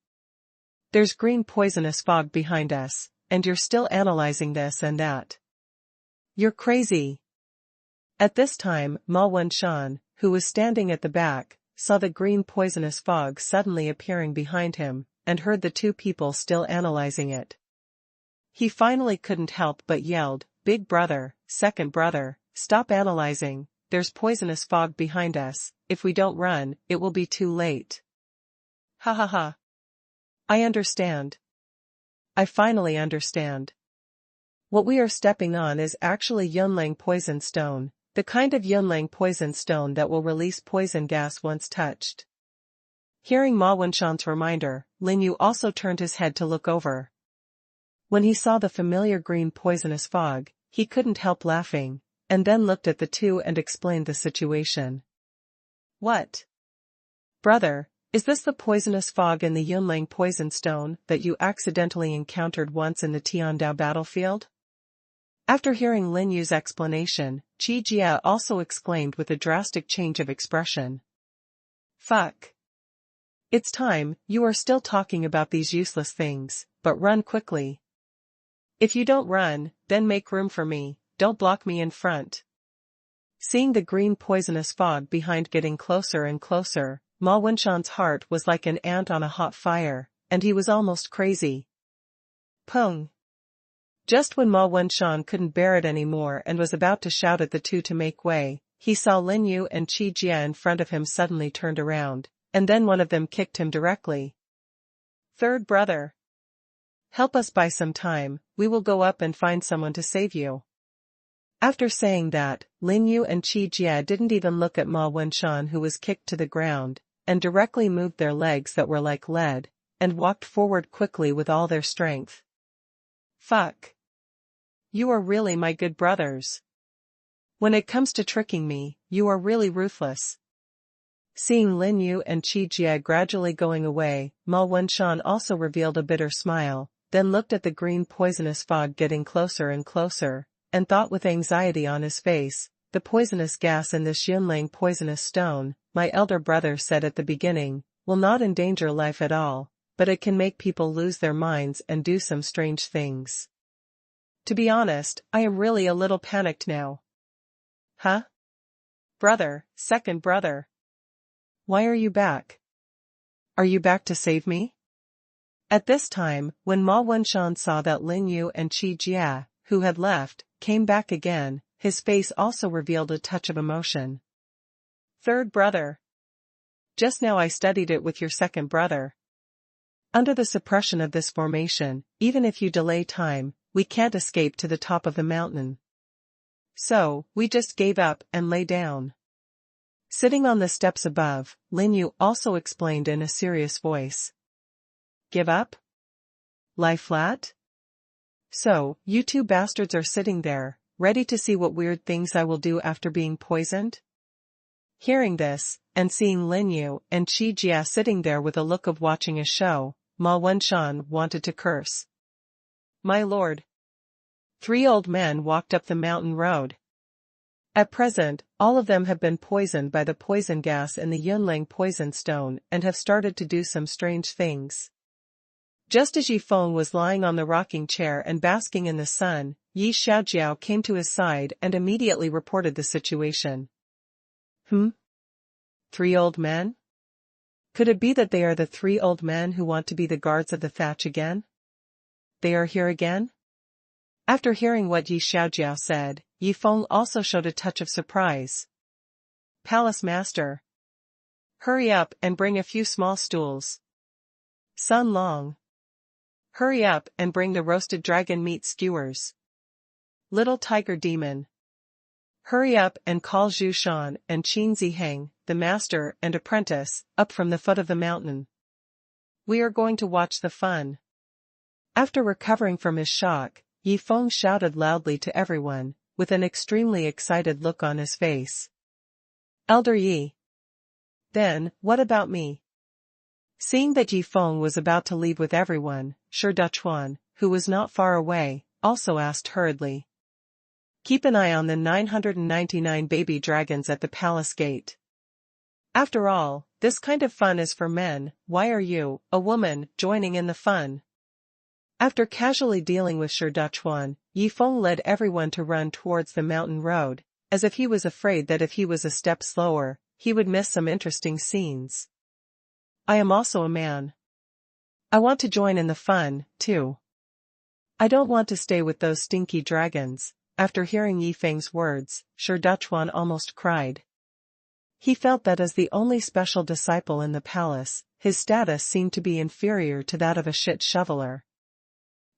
There's green poisonous fog behind us, and you're still analyzing this and that. You're crazy. At this time, Ma Wenshan, who was standing at the back, saw the green poisonous fog suddenly appearing behind him, and heard the two people still analyzing it. He finally couldn't help but yelled, "Big brother, second brother, stop analyzing, there's poisonous fog behind us, if we don't run, it will be too late." Ha ha ha. I understand. I finally understand. What we are stepping on is actually Yunlang poison stone, the kind of Yunlang poison stone that will release poison gas once touched. Hearing Ma Wenshan's reminder, Lin Yu also turned his head to look over. When he saw the familiar green poisonous fog, he couldn't help laughing, and then looked at the two and explained the situation. "What? Brother, is this the poisonous fog in the Yunlang poison stone that you accidentally encountered once in the Tiandao battlefield?" After hearing Lin Yu's explanation, Qi Jia also exclaimed with a drastic change of expression. "Fuck. It's time, you are still talking about these useless things, but run quickly. If you don't run, then make room for me, don't block me in front." Seeing the green poisonous fog behind getting closer and closer, Ma Wenshan's heart was like an ant on a hot fire, and he was almost crazy. Pung. Just when Ma Wenshan couldn't bear it anymore and was about to shout at the two to make way, he saw Lin Yu and Qi Jia in front of him suddenly turned around, and then one of them kicked him directly. "Third brother. Help us buy some time, we will go up and find someone to save you." After saying that, Lin Yu and Qi Jia didn't even look at Ma Wenshan, who was kicked to the ground, and directly moved their legs that were like lead, and walked forward quickly with all their strength. "Fuck. You are really my good brothers. When it comes to tricking me, you are really ruthless." Seeing Lin Yu and Qi Jia gradually going away, Ma Wenshan also revealed a bitter smile, then looked at the green poisonous fog getting closer and closer, and thought with anxiety on his face, "The poisonous gas in this Yunlang poisonous stone, my elder brother said at the beginning, will not endanger life at all, but it can make people lose their minds and do some strange things. To be honest, I am really a little panicked now." "Huh? Brother, second brother. Why are you back? Are you back to save me?" At this time, when Ma Wenshan saw that Lin Yu and Qi Jia, who had left, came back again, his face also revealed a touch of emotion. "Third brother. Just now I studied it with your second brother. Under the suppression of this formation, even if you delay time, we can't escape to the top of the mountain. So, we just gave up and lay down." Sitting on the steps above, Lin Yu also explained in a serious voice. "Give up? Lie flat? So, you two bastards are sitting there, ready to see what weird things I will do after being poisoned?" Hearing this, and seeing Lin Yu and Qi Jia sitting there with a look of watching a show, Ma Wenshan wanted to curse. "My lord." 3 old men walked up the mountain road. At present, all of them have been poisoned by the poison gas in the Yunlang poison stone and have started to do some strange things. Just as Yi Feng was lying on the rocking chair and basking in the sun, Yi Xiaojiao came to his side and immediately reported the situation. 3 old men? Could it be that they are the 3 old men who want to be the guards of the thatch again? They are here again?" After hearing what Yi Xiaojiao said, Yi Feng also showed a touch of surprise. "Palace master. Hurry up and bring a few small stools. Sun Long. Hurry up and bring the roasted dragon meat skewers. Little tiger demon. Hurry up and call Zhu Shan and Qin Ziheng, the master and apprentice, up from the foot of the mountain. We are going to watch the fun." After recovering from his shock, Yi Feng shouted loudly to everyone, with an extremely excited look on his face. "Elder Yi. Then, what about me?" Seeing that Yi Feng was about to leave with everyone, Shi Duchuan, who was not far away, also asked hurriedly. "Keep an eye on the 999 baby dragons at the palace gate. After all, this kind of fun is for men, why are you, a woman, joining in the fun?" After casually dealing with Shi Duchuan, Yi Feng led everyone to run towards the mountain road, as if he was afraid that if he was a step slower, he would miss some interesting scenes. I am also a man. I want to join in the fun, too. I don't want to stay with those stinky dragons. After hearing Yifeng's words, Shi Duchuan almost cried. He felt that as the only special disciple in the palace, his status seemed to be inferior to that of a shit shoveler.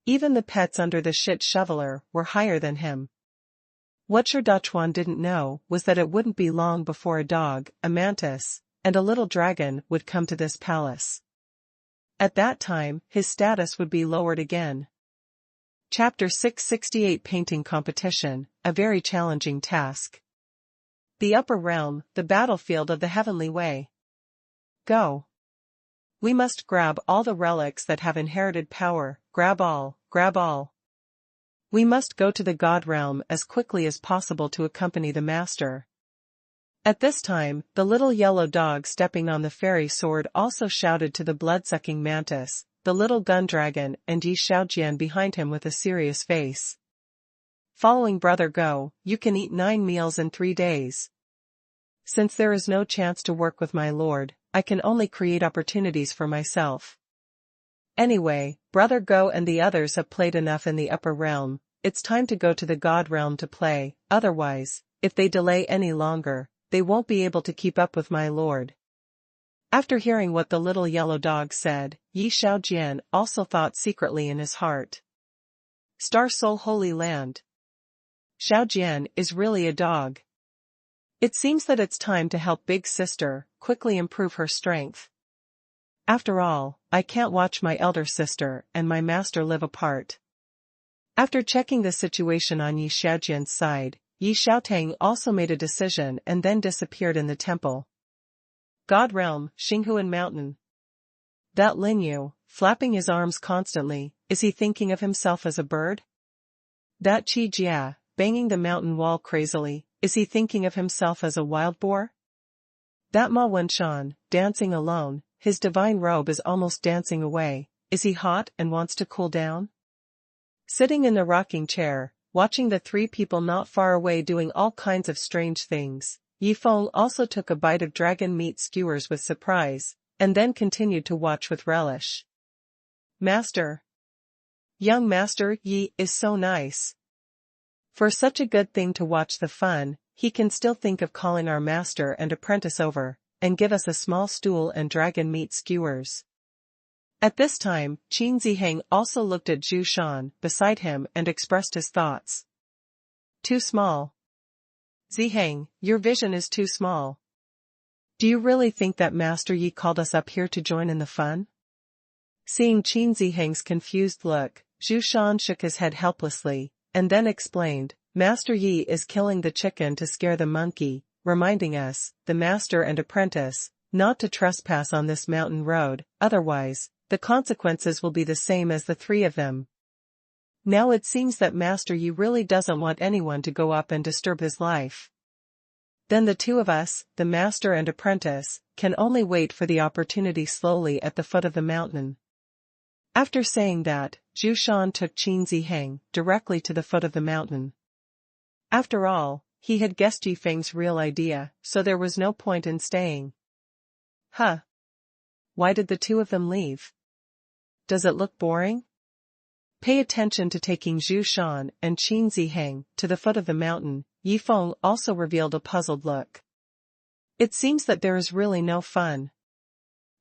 Even the pets under the shit shoveler were higher than him. What Shi Duchuan didn't know was that it wouldn't be long before a dog, a mantis, and a little dragon would come to this palace. At that time, his status would be lowered again. Chapter 668 Painting Competition, a very challenging task. The upper realm, the battlefield of the heavenly way. Go. We must grab all the relics that have inherited power, grab all, grab all. We must go to the god realm as quickly as possible to accompany the master. At this time, the little yellow dog stepping on the fairy sword also shouted to the blood-sucking mantis, the little gun dragon, and Yi Xiaojian behind him with a serious face. Following Brother Go, you can eat 9 meals in 3 days. Since there is no chance to work with my lord, I can only create opportunities for myself. Anyway, Brother Go and the others have played enough in the upper realm, it's time to go to the god realm to play, otherwise, if they delay any longer, they won't be able to keep up with my lord. After hearing what the little yellow dog said, Yi Xiaojian also thought secretly in his heart. Star Soul Holy Land. Xiaojian is really a dog. It seems that it's time to help Big Sister quickly improve her strength. After all, I can't watch my elder sister and my master live apart. After checking the situation on Yi Xiaojian's side, Yi Xiaotang also made a decision and then disappeared in the temple. God Realm, Xinghuan Mountain. That Lin Yu, flapping his arms constantly, is he thinking of himself as a bird? That Qi Jia, banging the mountain wall crazily, is he thinking of himself as a wild boar? That Ma Wenshan, dancing alone, his divine robe is almost dancing away, is he hot and wants to cool down? Sitting in the rocking chair, watching the 3 people not far away doing all kinds of strange things, Yifeng also took a bite of dragon meat skewers with surprise, and then continued to watch with relish. Master. Young Master Yi is so nice. For such a good thing to watch the fun, he can still think of calling our master and apprentice over, and give us a small stool and dragon meat skewers. At this time, Qin Ziheng also looked at Zhu Shan beside him and expressed his thoughts. Too small. Ziheng, your vision is too small. Do you really think that Master Yi called us up here to join in the fun? Seeing Qin Ziheng's confused look, Zhu Shan shook his head helplessly, and then explained, Master Yi is killing the chicken to scare the monkey, reminding us, the master and apprentice, not to trespass on this mountain road, otherwise, the consequences will be the same as the 3 of them. Now it seems that Master Yi really doesn't want anyone to go up and disturb his life. Then the 2 of us, the master and apprentice, can only wait for the opportunity slowly at the foot of the mountain. After saying that, Zhu Shan took Qin Ziheng directly to the foot of the mountain. After all, he had guessed Yifeng's real idea, so there was no point in staying. Huh. Why did the 2 of them leave? Does it look boring? Pay attention to taking Zhu Shan and Qin Ziheng to the foot of the mountain. Yifeng also revealed a puzzled look. It seems that there is really no fun.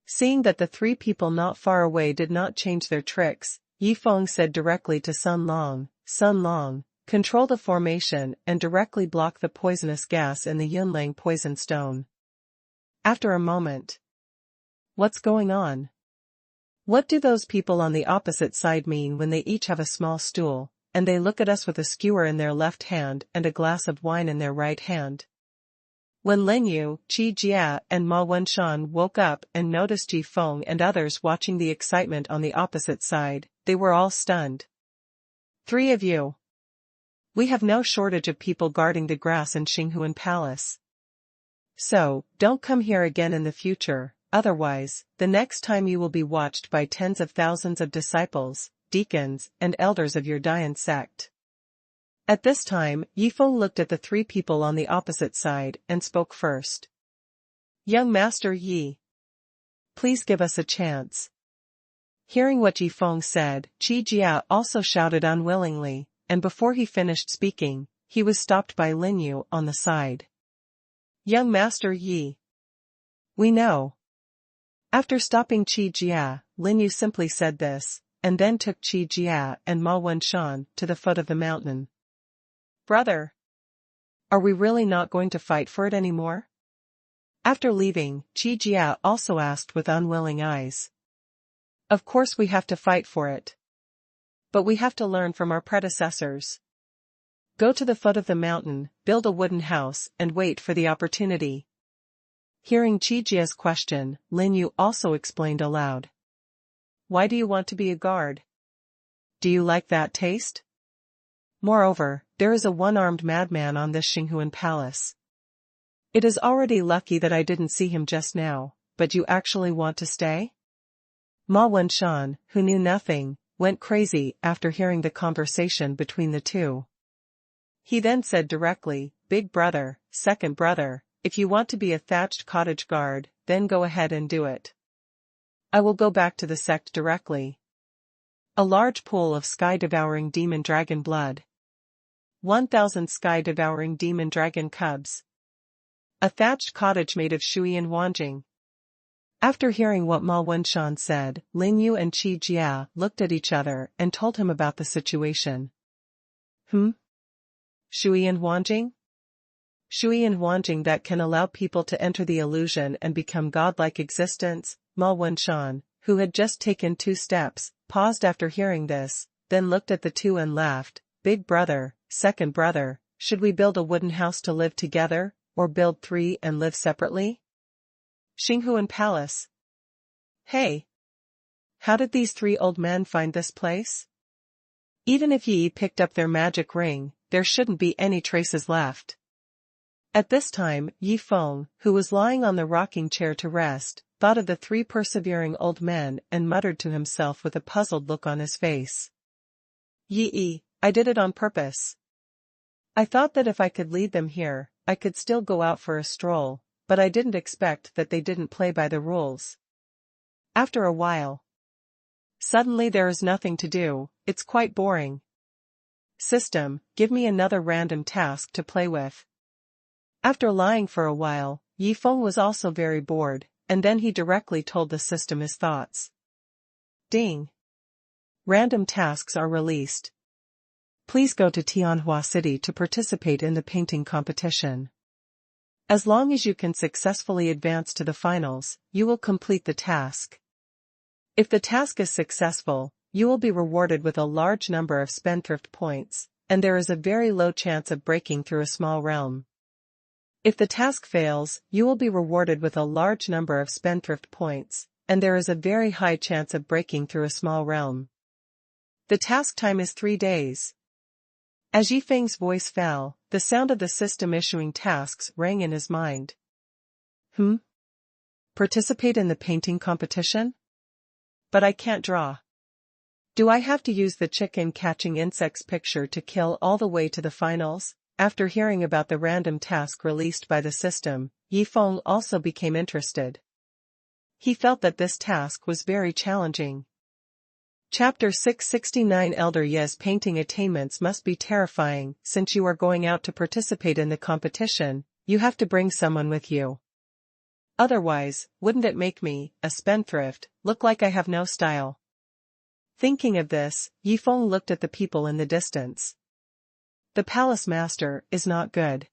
Seeing that the 3 people not far away did not change their tricks, Yifeng said directly to Sun Long, control the formation and directly block the poisonous gas in the Yunlang poison stone. After a moment. What's going on? What do those people on the opposite side mean when they each have a small stool, and they look at us with a skewer in their left hand and a glass of wine in their right hand? When Lin Yu, Qi Jia and Ma Wenshan woke up and noticed Yifeng and others watching the excitement on the opposite side, they were all stunned. 3 of you. We have no shortage of people guarding the grass in Xinghuan Palace. So, don't come here again in the future, otherwise, the next time you will be watched by tens of thousands of disciples, deacons, and elders of your Dayan sect. At this time, Yifeng looked at the 3 people on the opposite side and spoke first. Young Master Yi, please give us a chance. Hearing what Yi Feng said, Qi Jia also shouted unwillingly, and before he finished speaking, he was stopped by Lin Yu on the side. Young Master Yi, we know. After stopping Qi Jia, Lin Yu simply said this, and then took Qi Jia and Ma Wenshan to the foot of the mountain. Brother, are we really not going to fight for it anymore? After leaving, Qi Jia also asked with unwilling eyes. Of course we have to fight for it. But we have to learn from our predecessors. Go to the foot of the mountain, build a wooden house, and wait for the opportunity. Hearing Qi Jia's question, Lin Yu also explained aloud. Why do you want to be a guard? Do you like that taste? Moreover, there is a one-armed madman on this Xinghuan palace. It is already lucky that I didn't see him just now, but you actually want to stay? Ma Wenshan, who knew nothing, went crazy after hearing the conversation between the two. He then said directly, Big brother, second brother, if you want to be a thatched cottage guard, then go ahead and do it. I will go back to the sect directly. A large pool of sky-devouring demon dragon blood. 1,000 sky-devouring demon dragon cubs. A thatched cottage made of Shuyan Wanjing. After hearing what Ma Wenshan said, Lin Yu and Qi Jia looked at each other and told him about the situation. Shuyan Wanjing? Shuyan Wanjing that can allow people to enter the illusion and become godlike existence. Ma Wenshan, who had just taken 2 steps, paused after hearing this, then looked at the two and laughed. Big brother, second brother, should we build a wooden house to live together, or build 3 and live separately? Xinghuan Palace. Hey! How did these 3 old men find this place? Even if Yi picked up their magic ring, there shouldn't be any traces left. At this time, Yi Feng, who was lying on the rocking chair to rest, thought of the 3 persevering old men and muttered to himself with a puzzled look on his face. Yi, I did it on purpose. I thought that if I could lead them here, I could still go out for a stroll, but I didn't expect that they didn't play by the rules. After a while. Suddenly there is nothing to do, it's quite boring. System, give me another random task to play with. After lying for a while, Yi Feng was also very bored, and then he directly told the system his thoughts. Ding! Random tasks are released. Please go to Tianhua City to participate in the painting competition. As long as you can successfully advance to the finals, you will complete the task. If the task is successful, you will be rewarded with a large number of spendthrift points, and there is a very low chance of breaking through a small realm. If the task fails, you will be rewarded with a large number of spendthrift points, and there is a very high chance of breaking through a small realm. The task time is 3 days. As Yi Feng's voice fell, the sound of the system issuing tasks rang in his mind. Participate in the painting competition? But I can't draw. Do I have to use the chicken catching insects picture to kill all the way to the finals? After hearing about the random task released by the system, Yi Feng also became interested. He felt that this task was very challenging. Chapter 669 Elder Ye's painting attainments must be terrifying. Since you are going out to participate in the competition, you have to bring someone with you. Otherwise, wouldn't it make me, a spendthrift, look like I have no style? Thinking of this, Yi Feng looked at the people in the distance. The palace master is not good.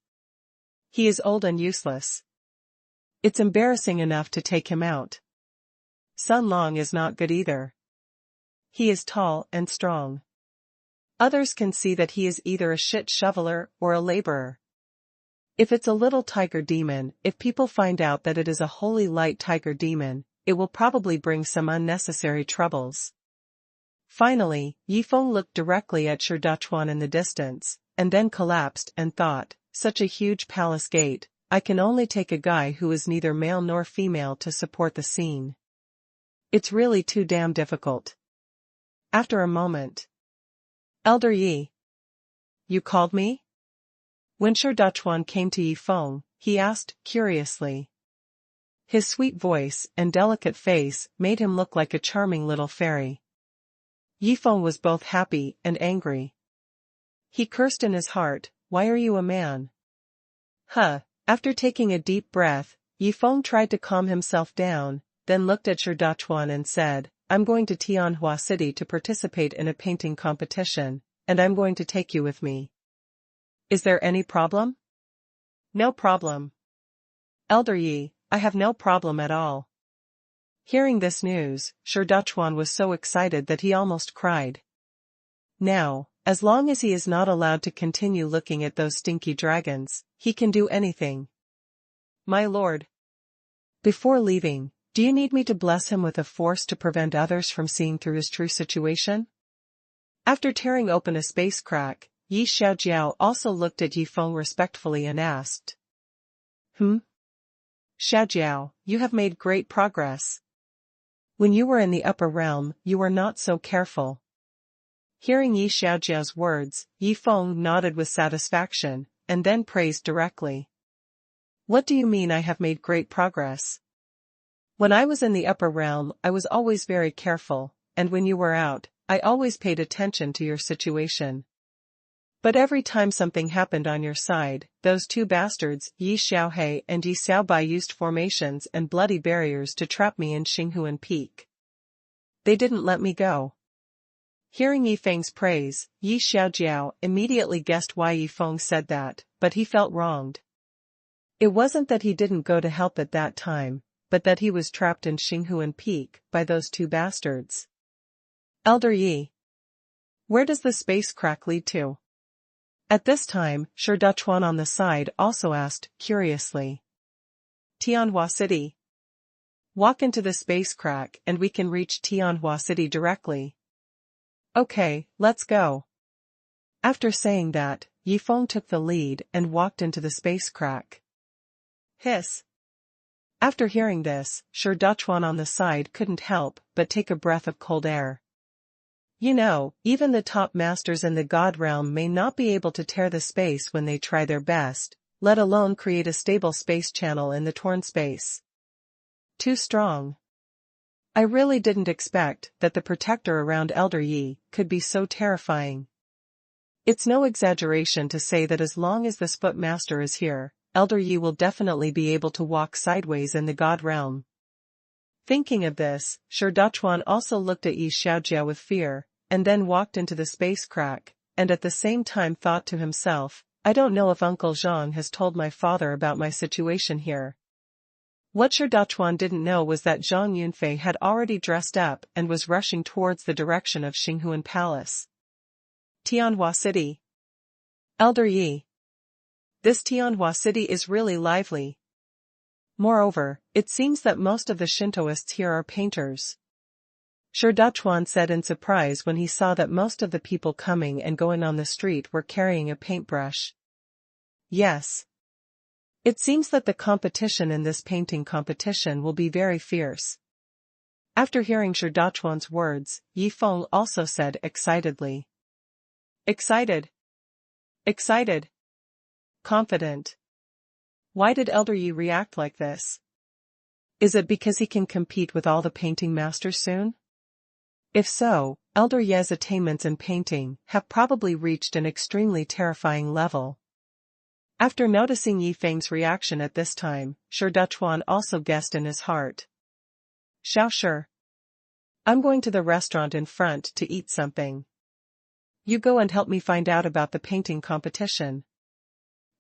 He is old and useless. It's embarrassing enough to take him out. Sun Long is not good either. He is tall and strong. Others can see that he is either a shit shoveler or a laborer. If it's a little tiger demon, if people find out that it is a holy light tiger demon, it will probably bring some unnecessary troubles. Finally, Yi Feng looked directly at Shi Dachuan in the distance, and then collapsed and thought, such a huge palace gate, I can only take a guy who is neither male nor female to support the scene. It's really too damn difficult. After a moment. Elder Yi. You called me? When Shi Dachuan came to Yi Feng, he asked, curiously. His sweet voice and delicate face made him look like a charming little fairy. Yifeng was both happy and angry. He cursed in his heart, "Why are you a man?" Huh. After taking a deep breath, Yifeng tried to calm himself down, then looked at Shirdachuan and said, "I'm going to Tianhua City to participate in a painting competition, and I'm going to take you with me. Is there any problem?" "No problem. Elder Yi, I have no problem at all." Hearing this news, Shirdachuan was so excited that he almost cried. Now, as long as he is not allowed to continue looking at those stinky dragons, he can do anything. "My lord. Before leaving, do you need me to bless him with a force to prevent others from seeing through his true situation?" After tearing open a space crack, Yi Xiaojiao also looked at Yifeng respectfully and asked. Xiaojiao, you have made great progress. When you were in the upper realm, you were not so careful. Hearing Yi Xiaojiao's words, Yifeng nodded with satisfaction, and then praised directly. "What do you mean I have made great progress?" "When I was in the upper realm, I was always very careful, and when you were out, I always paid attention to your situation. But every time something happened on your side, those two bastards, Yi Xiaohei and Yi Xiaobai, used formations and bloody barriers to trap me in Xinghuan Peak. They didn't let me go." Hearing Yifeng's praise, Yi Xiaojiao immediately guessed why Yifeng said that, but he felt wronged. It wasn't that he didn't go to help at that time, but that he was trapped in Xinghuan Peak by those two bastards. "Elder Yi, where does the space crack lead to?" At this time, Shirdachuan on the side also asked, curiously. "Tianhua City. Walk into the space crack and we can reach Tianhua City directly." "Okay, let's go." After saying that, Yifeng took the lead and walked into the space crack. Hiss. After hearing this, Shirdachuan on the side couldn't help but take a breath of cold air. You know, even the top masters in the God realm may not be able to tear the space when they try their best, let alone create a stable space channel in the torn space. Too strong. I really didn't expect that the protector around Elder Yi could be so terrifying. It's no exaggeration to say that as long as this foot master is here, Elder Yi will definitely be able to walk sideways in the God realm. Thinking of this, Shirdachuan also looked at Yi Xiaojiao with fear, and then walked into the space crack, and at the same time thought to himself, "I don't know if Uncle Zhang has told my father about my situation here." What Shirdachuan didn't know was that Zhang Yunfei had already dressed up and was rushing towards the direction of Xinghuan Palace. Tianhua City. Elder Yi. This Tianhua City is really lively. Moreover, it seems that most of the Shintoists here are painters. Shirdachuan said in surprise when he saw that most of the people coming and going on the street were carrying a paintbrush. Yes. It seems that the competition in this painting competition will be very fierce. After hearing Shirdachuan's words, Yifeng also said excitedly. Excited. Excited. Confident. Why did Elder Yi react like this? Is it because he can compete with all the painting masters soon? If so, Elder Yi's attainments in painting have probably reached an extremely terrifying level. After noticing Yifeng's reaction at this time, Shirdachuan also guessed in his heart. Sure. I'm going to the restaurant in front to eat something. You go and help me find out about the painting competition.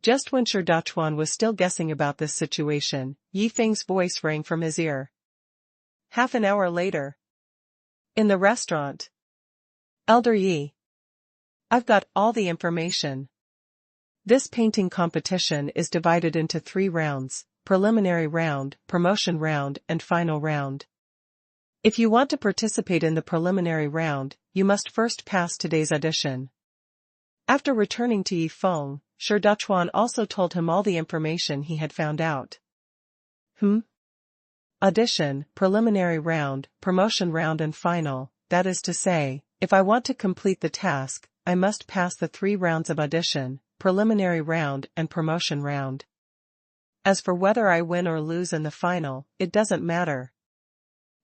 Just when Shirdachuan was still guessing about this situation, Yifeng's voice rang from his ear. Half an hour later. In the restaurant. Elder Yi. I've got all the information. This painting competition is divided into 3 rounds, preliminary round, promotion round, and final round. If you want to participate in the preliminary round, you must first pass today's audition. After returning to Yifeng, Shirdachuan also told him all the information he had found out. Audition, preliminary round, promotion round and final, that is to say, if I want to complete the task, I must pass the 3 rounds of audition, preliminary round and promotion round. As for whether I win or lose in the final, it doesn't matter.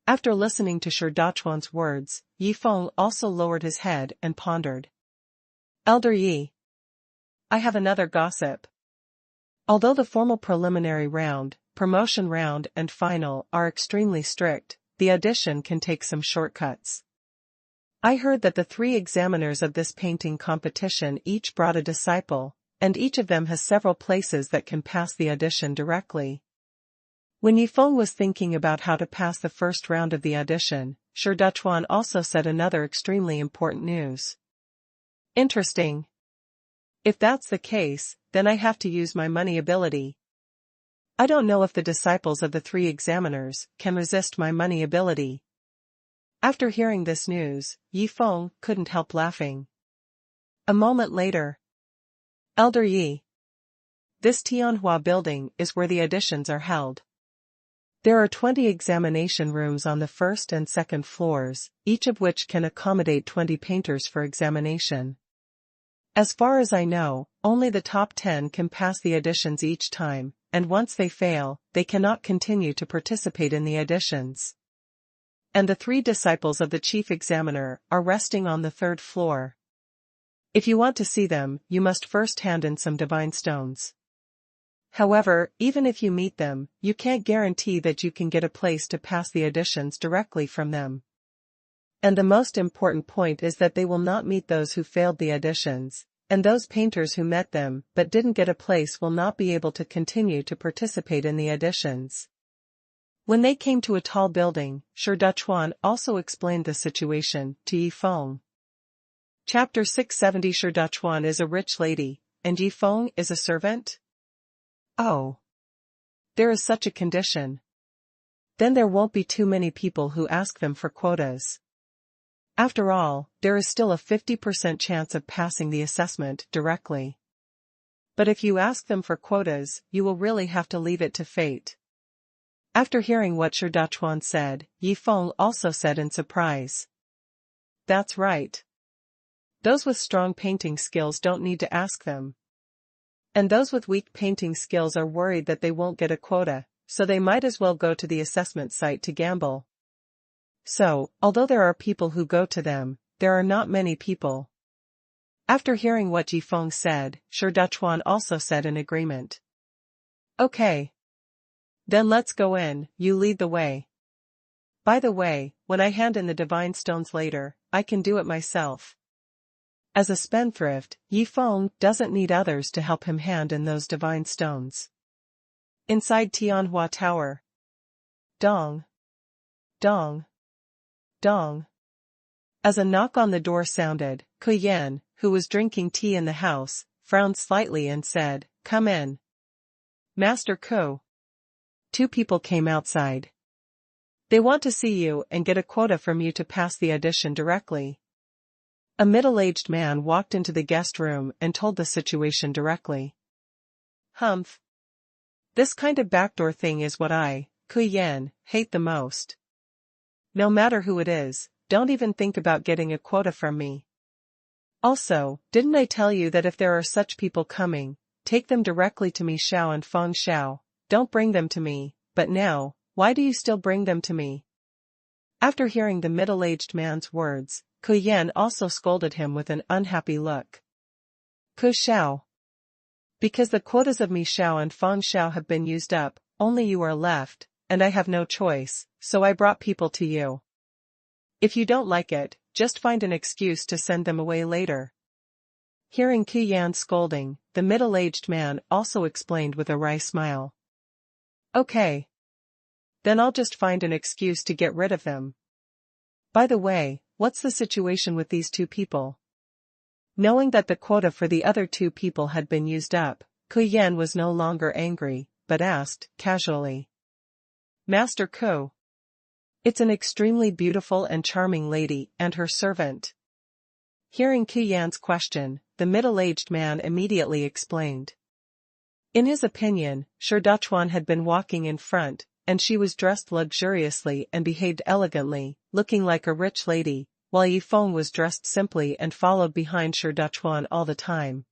After listening to Shi Dachuan's words, Yi Feng also lowered his head and pondered. Elder Yi. I have another gossip. Although the formal preliminary round, promotion round and final are extremely strict, the audition can take some shortcuts. I heard that the 3 examiners of this painting competition each brought a disciple, and each of them has several places that can pass the audition directly. When Yi Feng was thinking about how to pass the first round of the audition, Shi Dachuan also said another extremely important news. Interesting. If that's the case, then I have to use my money ability. I don't know if the disciples of the 3 examiners can resist my money ability. After hearing this news, Yi Feng couldn't help laughing. A moment later. Elder Yi. This Tianhua building is where the auditions are held. There are 20 examination rooms on the first and second floors, each of which can accommodate 20 painters for examination. As far as I know, only the top 10 can pass the auditions each time, and once they fail, they cannot continue to participate in the auditions. And the 3 disciples of the chief examiner are resting on the 3rd floor. If you want to see them, you must first hand in some divine stones. However, even if you meet them, you can't guarantee that you can get a place to pass the auditions directly from them. And the most important point is that they will not meet those who failed the auditions, and those painters who met them but didn't get a place will not be able to continue to participate in the auditions. When they came to a tall building, Shi Dachuan also explained the situation to Yi Feng. Chapter 670. Shi Dachuan is a rich lady, and Yi Feng is a servant? Oh. There is such a condition. Then there won't be too many people who ask them for quotas. After all, there is still a 50% chance of passing the assessment directly. But if you ask them for quotas, you will really have to leave it to fate. After hearing what Shi Dachuan said, Yi Feng also said in surprise. That's right. Those with strong painting skills don't need to ask them. And those with weak painting skills are worried that they won't get a quota, so they might as well go to the assessment site to gamble. So, although there are people who go to them, there are not many people. After hearing what Yi Feng said, Shi Dachuan also said in agreement. Okay. Then let's go in, you lead the way. By the way, when I hand in the divine stones later, I can do it myself. As a spendthrift, Yi Feng doesn't need others to help him hand in those divine stones. Inside Tianhua Tower. Dong. Dong. Dong. As a knock on the door sounded, Ku Yan, who was drinking tea in the house, frowned slightly and said, Come in. Master Ku. 2 people came outside. They want to see you and get a quota from you to pass the audition directly. A middle-aged man walked into the guest room and told the situation directly. Humph. This kind of backdoor thing is what I, Ku Yan, hate the most. No matter who it is, don't even think about getting a quota from me. Also, didn't I tell you that if there are such people coming, take them directly to Mi Xiao and Feng Xiao, don't bring them to me, but now, why do you still bring them to me? After hearing the middle-aged man's words, Ku Yan also scolded him with an unhappy look. Ku Xiao. Because the quotas of Mi Xiao and Feng Xiao have been used up, only you are left, and I have no choice, so I brought people to you. If you don't like it, just find an excuse to send them away later. Hearing Ku Yan's scolding, the middle-aged man also explained with a wry smile. Okay. Then I'll just find an excuse to get rid of them. By the way, what's the situation with these 2 people? Knowing that the quota for the other 2 people had been used up, Ku Yan was no longer angry, but asked, casually. Master Ku. It's an extremely beautiful and charming lady and her servant. Hearing Ku Yan's question, the middle-aged man immediately explained. In his opinion, Shi Dachuan had been walking in front, and she was dressed luxuriously and behaved elegantly, looking like a rich lady, while Yi Feng was dressed simply and followed behind Shi Dachuan all the time.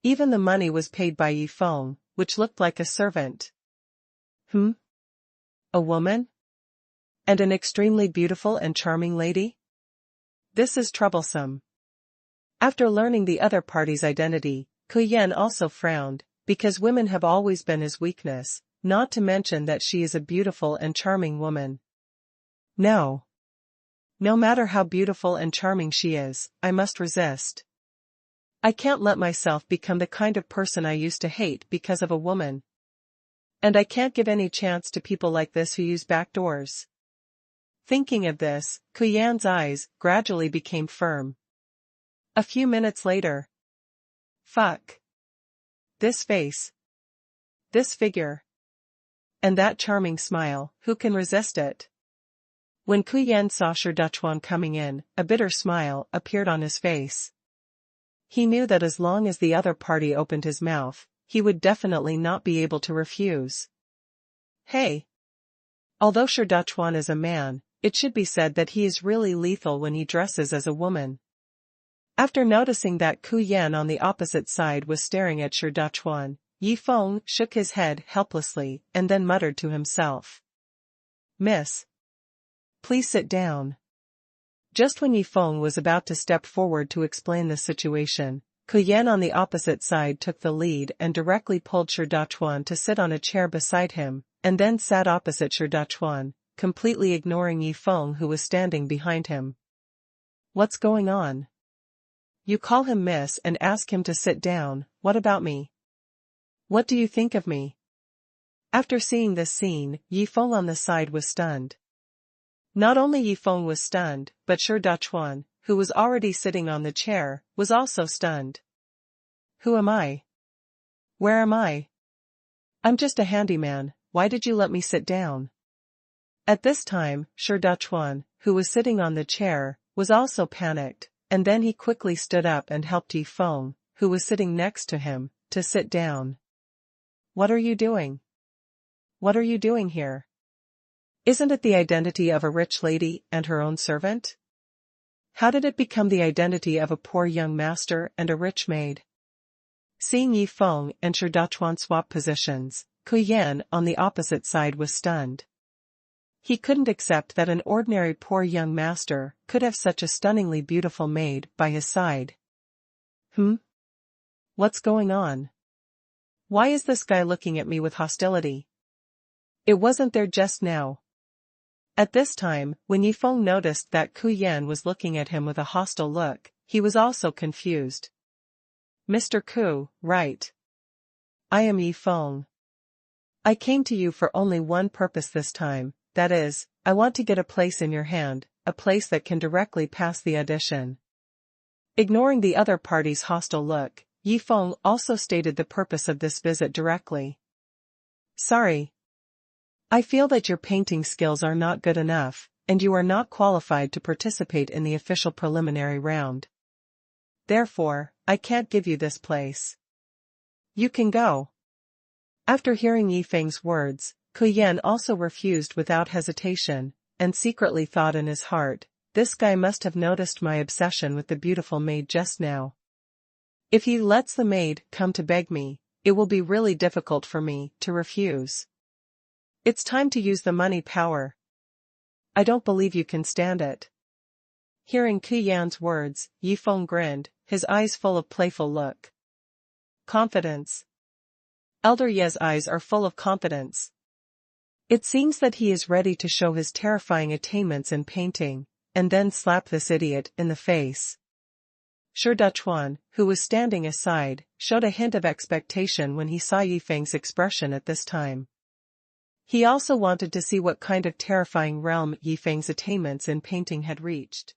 Even the money was paid by Yi Feng, which looked like a servant. A woman? And an extremely beautiful and charming lady? This is troublesome. After learning the other party's identity, Kuyen also frowned, because women have always been his weakness, not to mention that she is a beautiful and charming woman. No. No matter how beautiful and charming she is, I must resist. I can't let myself become the kind of person I used to hate because of a woman. And I can't give any chance to people like this who use back doors. Thinking of this, Kuyan's eyes gradually became firm. A few minutes later. Fuck. This face. This figure. And that charming smile, who can resist it? When Kuyen saw Shirduchuan coming in, a bitter smile appeared on his face. He knew that as long as the other party opened his mouth, he would definitely not be able to refuse. Hey. Although Shirduchuan is a man, it should be said that he is really lethal when he dresses as a woman. After noticing that Kuyen on the opposite side was staring at Shirduchuan, Yifeng shook his head helplessly and then muttered to himself. Miss. Please sit down. Just when Yifeng was about to step forward to explain the situation, Kuyen on the opposite side took the lead and directly pulled Shirduchuan to sit on a chair beside him, and then sat opposite Shirduchuan, completely ignoring Yifeng who was standing behind him. What's going on? You call him miss and ask him to sit down, what about me? What do you think of me? After seeing this scene, Yifeng on the side was stunned. Not only Yifeng was stunned, but Shirduchuan, who was already sitting on the chair, was also stunned. Who am I? Where am I? I'm just a handyman, why did you let me sit down? At this time, Shirduchuan, who was sitting on the chair, was also panicked, and then he quickly stood up and helped Yifeng, who was sitting next to him, to sit down. What are you doing? What are you doing here? Isn't it the identity of a rich lady and her own servant? How did it become the identity of a poor young master and a rich maid? Seeing Yifeng and Shirduchuan swap positions, Kuyen on the opposite side was stunned. He couldn't accept that an ordinary poor young master could have such a stunningly beautiful maid by his side. What's going on? Why is this guy looking at me with hostility? It wasn't there just now. At this time, when Yifeng noticed that Kuyen was looking at him with a hostile look, he was also confused. Mr. Ku, right. I am Yifeng. I came to you for only one purpose this time, that is, I want to get a place in your hand, a place that can directly pass the audition. Ignoring the other party's hostile look, Yifeng also stated the purpose of this visit directly. Sorry. I feel that your painting skills are not good enough, and you are not qualified to participate in the official preliminary round. Therefore, I can't give you this place. You can go. After hearing Yifeng's words, Kuyen also refused without hesitation, and secretly thought in his heart, this guy must have noticed my obsession with the beautiful maid just now. If he lets the maid come to beg me, it will be really difficult for me to refuse. It's time to use the money power. I don't believe you can stand it. Hearing Kuyan's words, Yifeng grinned, his eyes full of playful look. Confidence. Elder Ye's eyes are full of confidence. It seems that he is ready to show his terrifying attainments in painting, and then slap this idiot in the face. Shirduchuan, who was standing aside, showed a hint of expectation when he saw Yifeng's expression at this time. He also wanted to see what kind of terrifying realm Yifeng's attainments in painting had reached.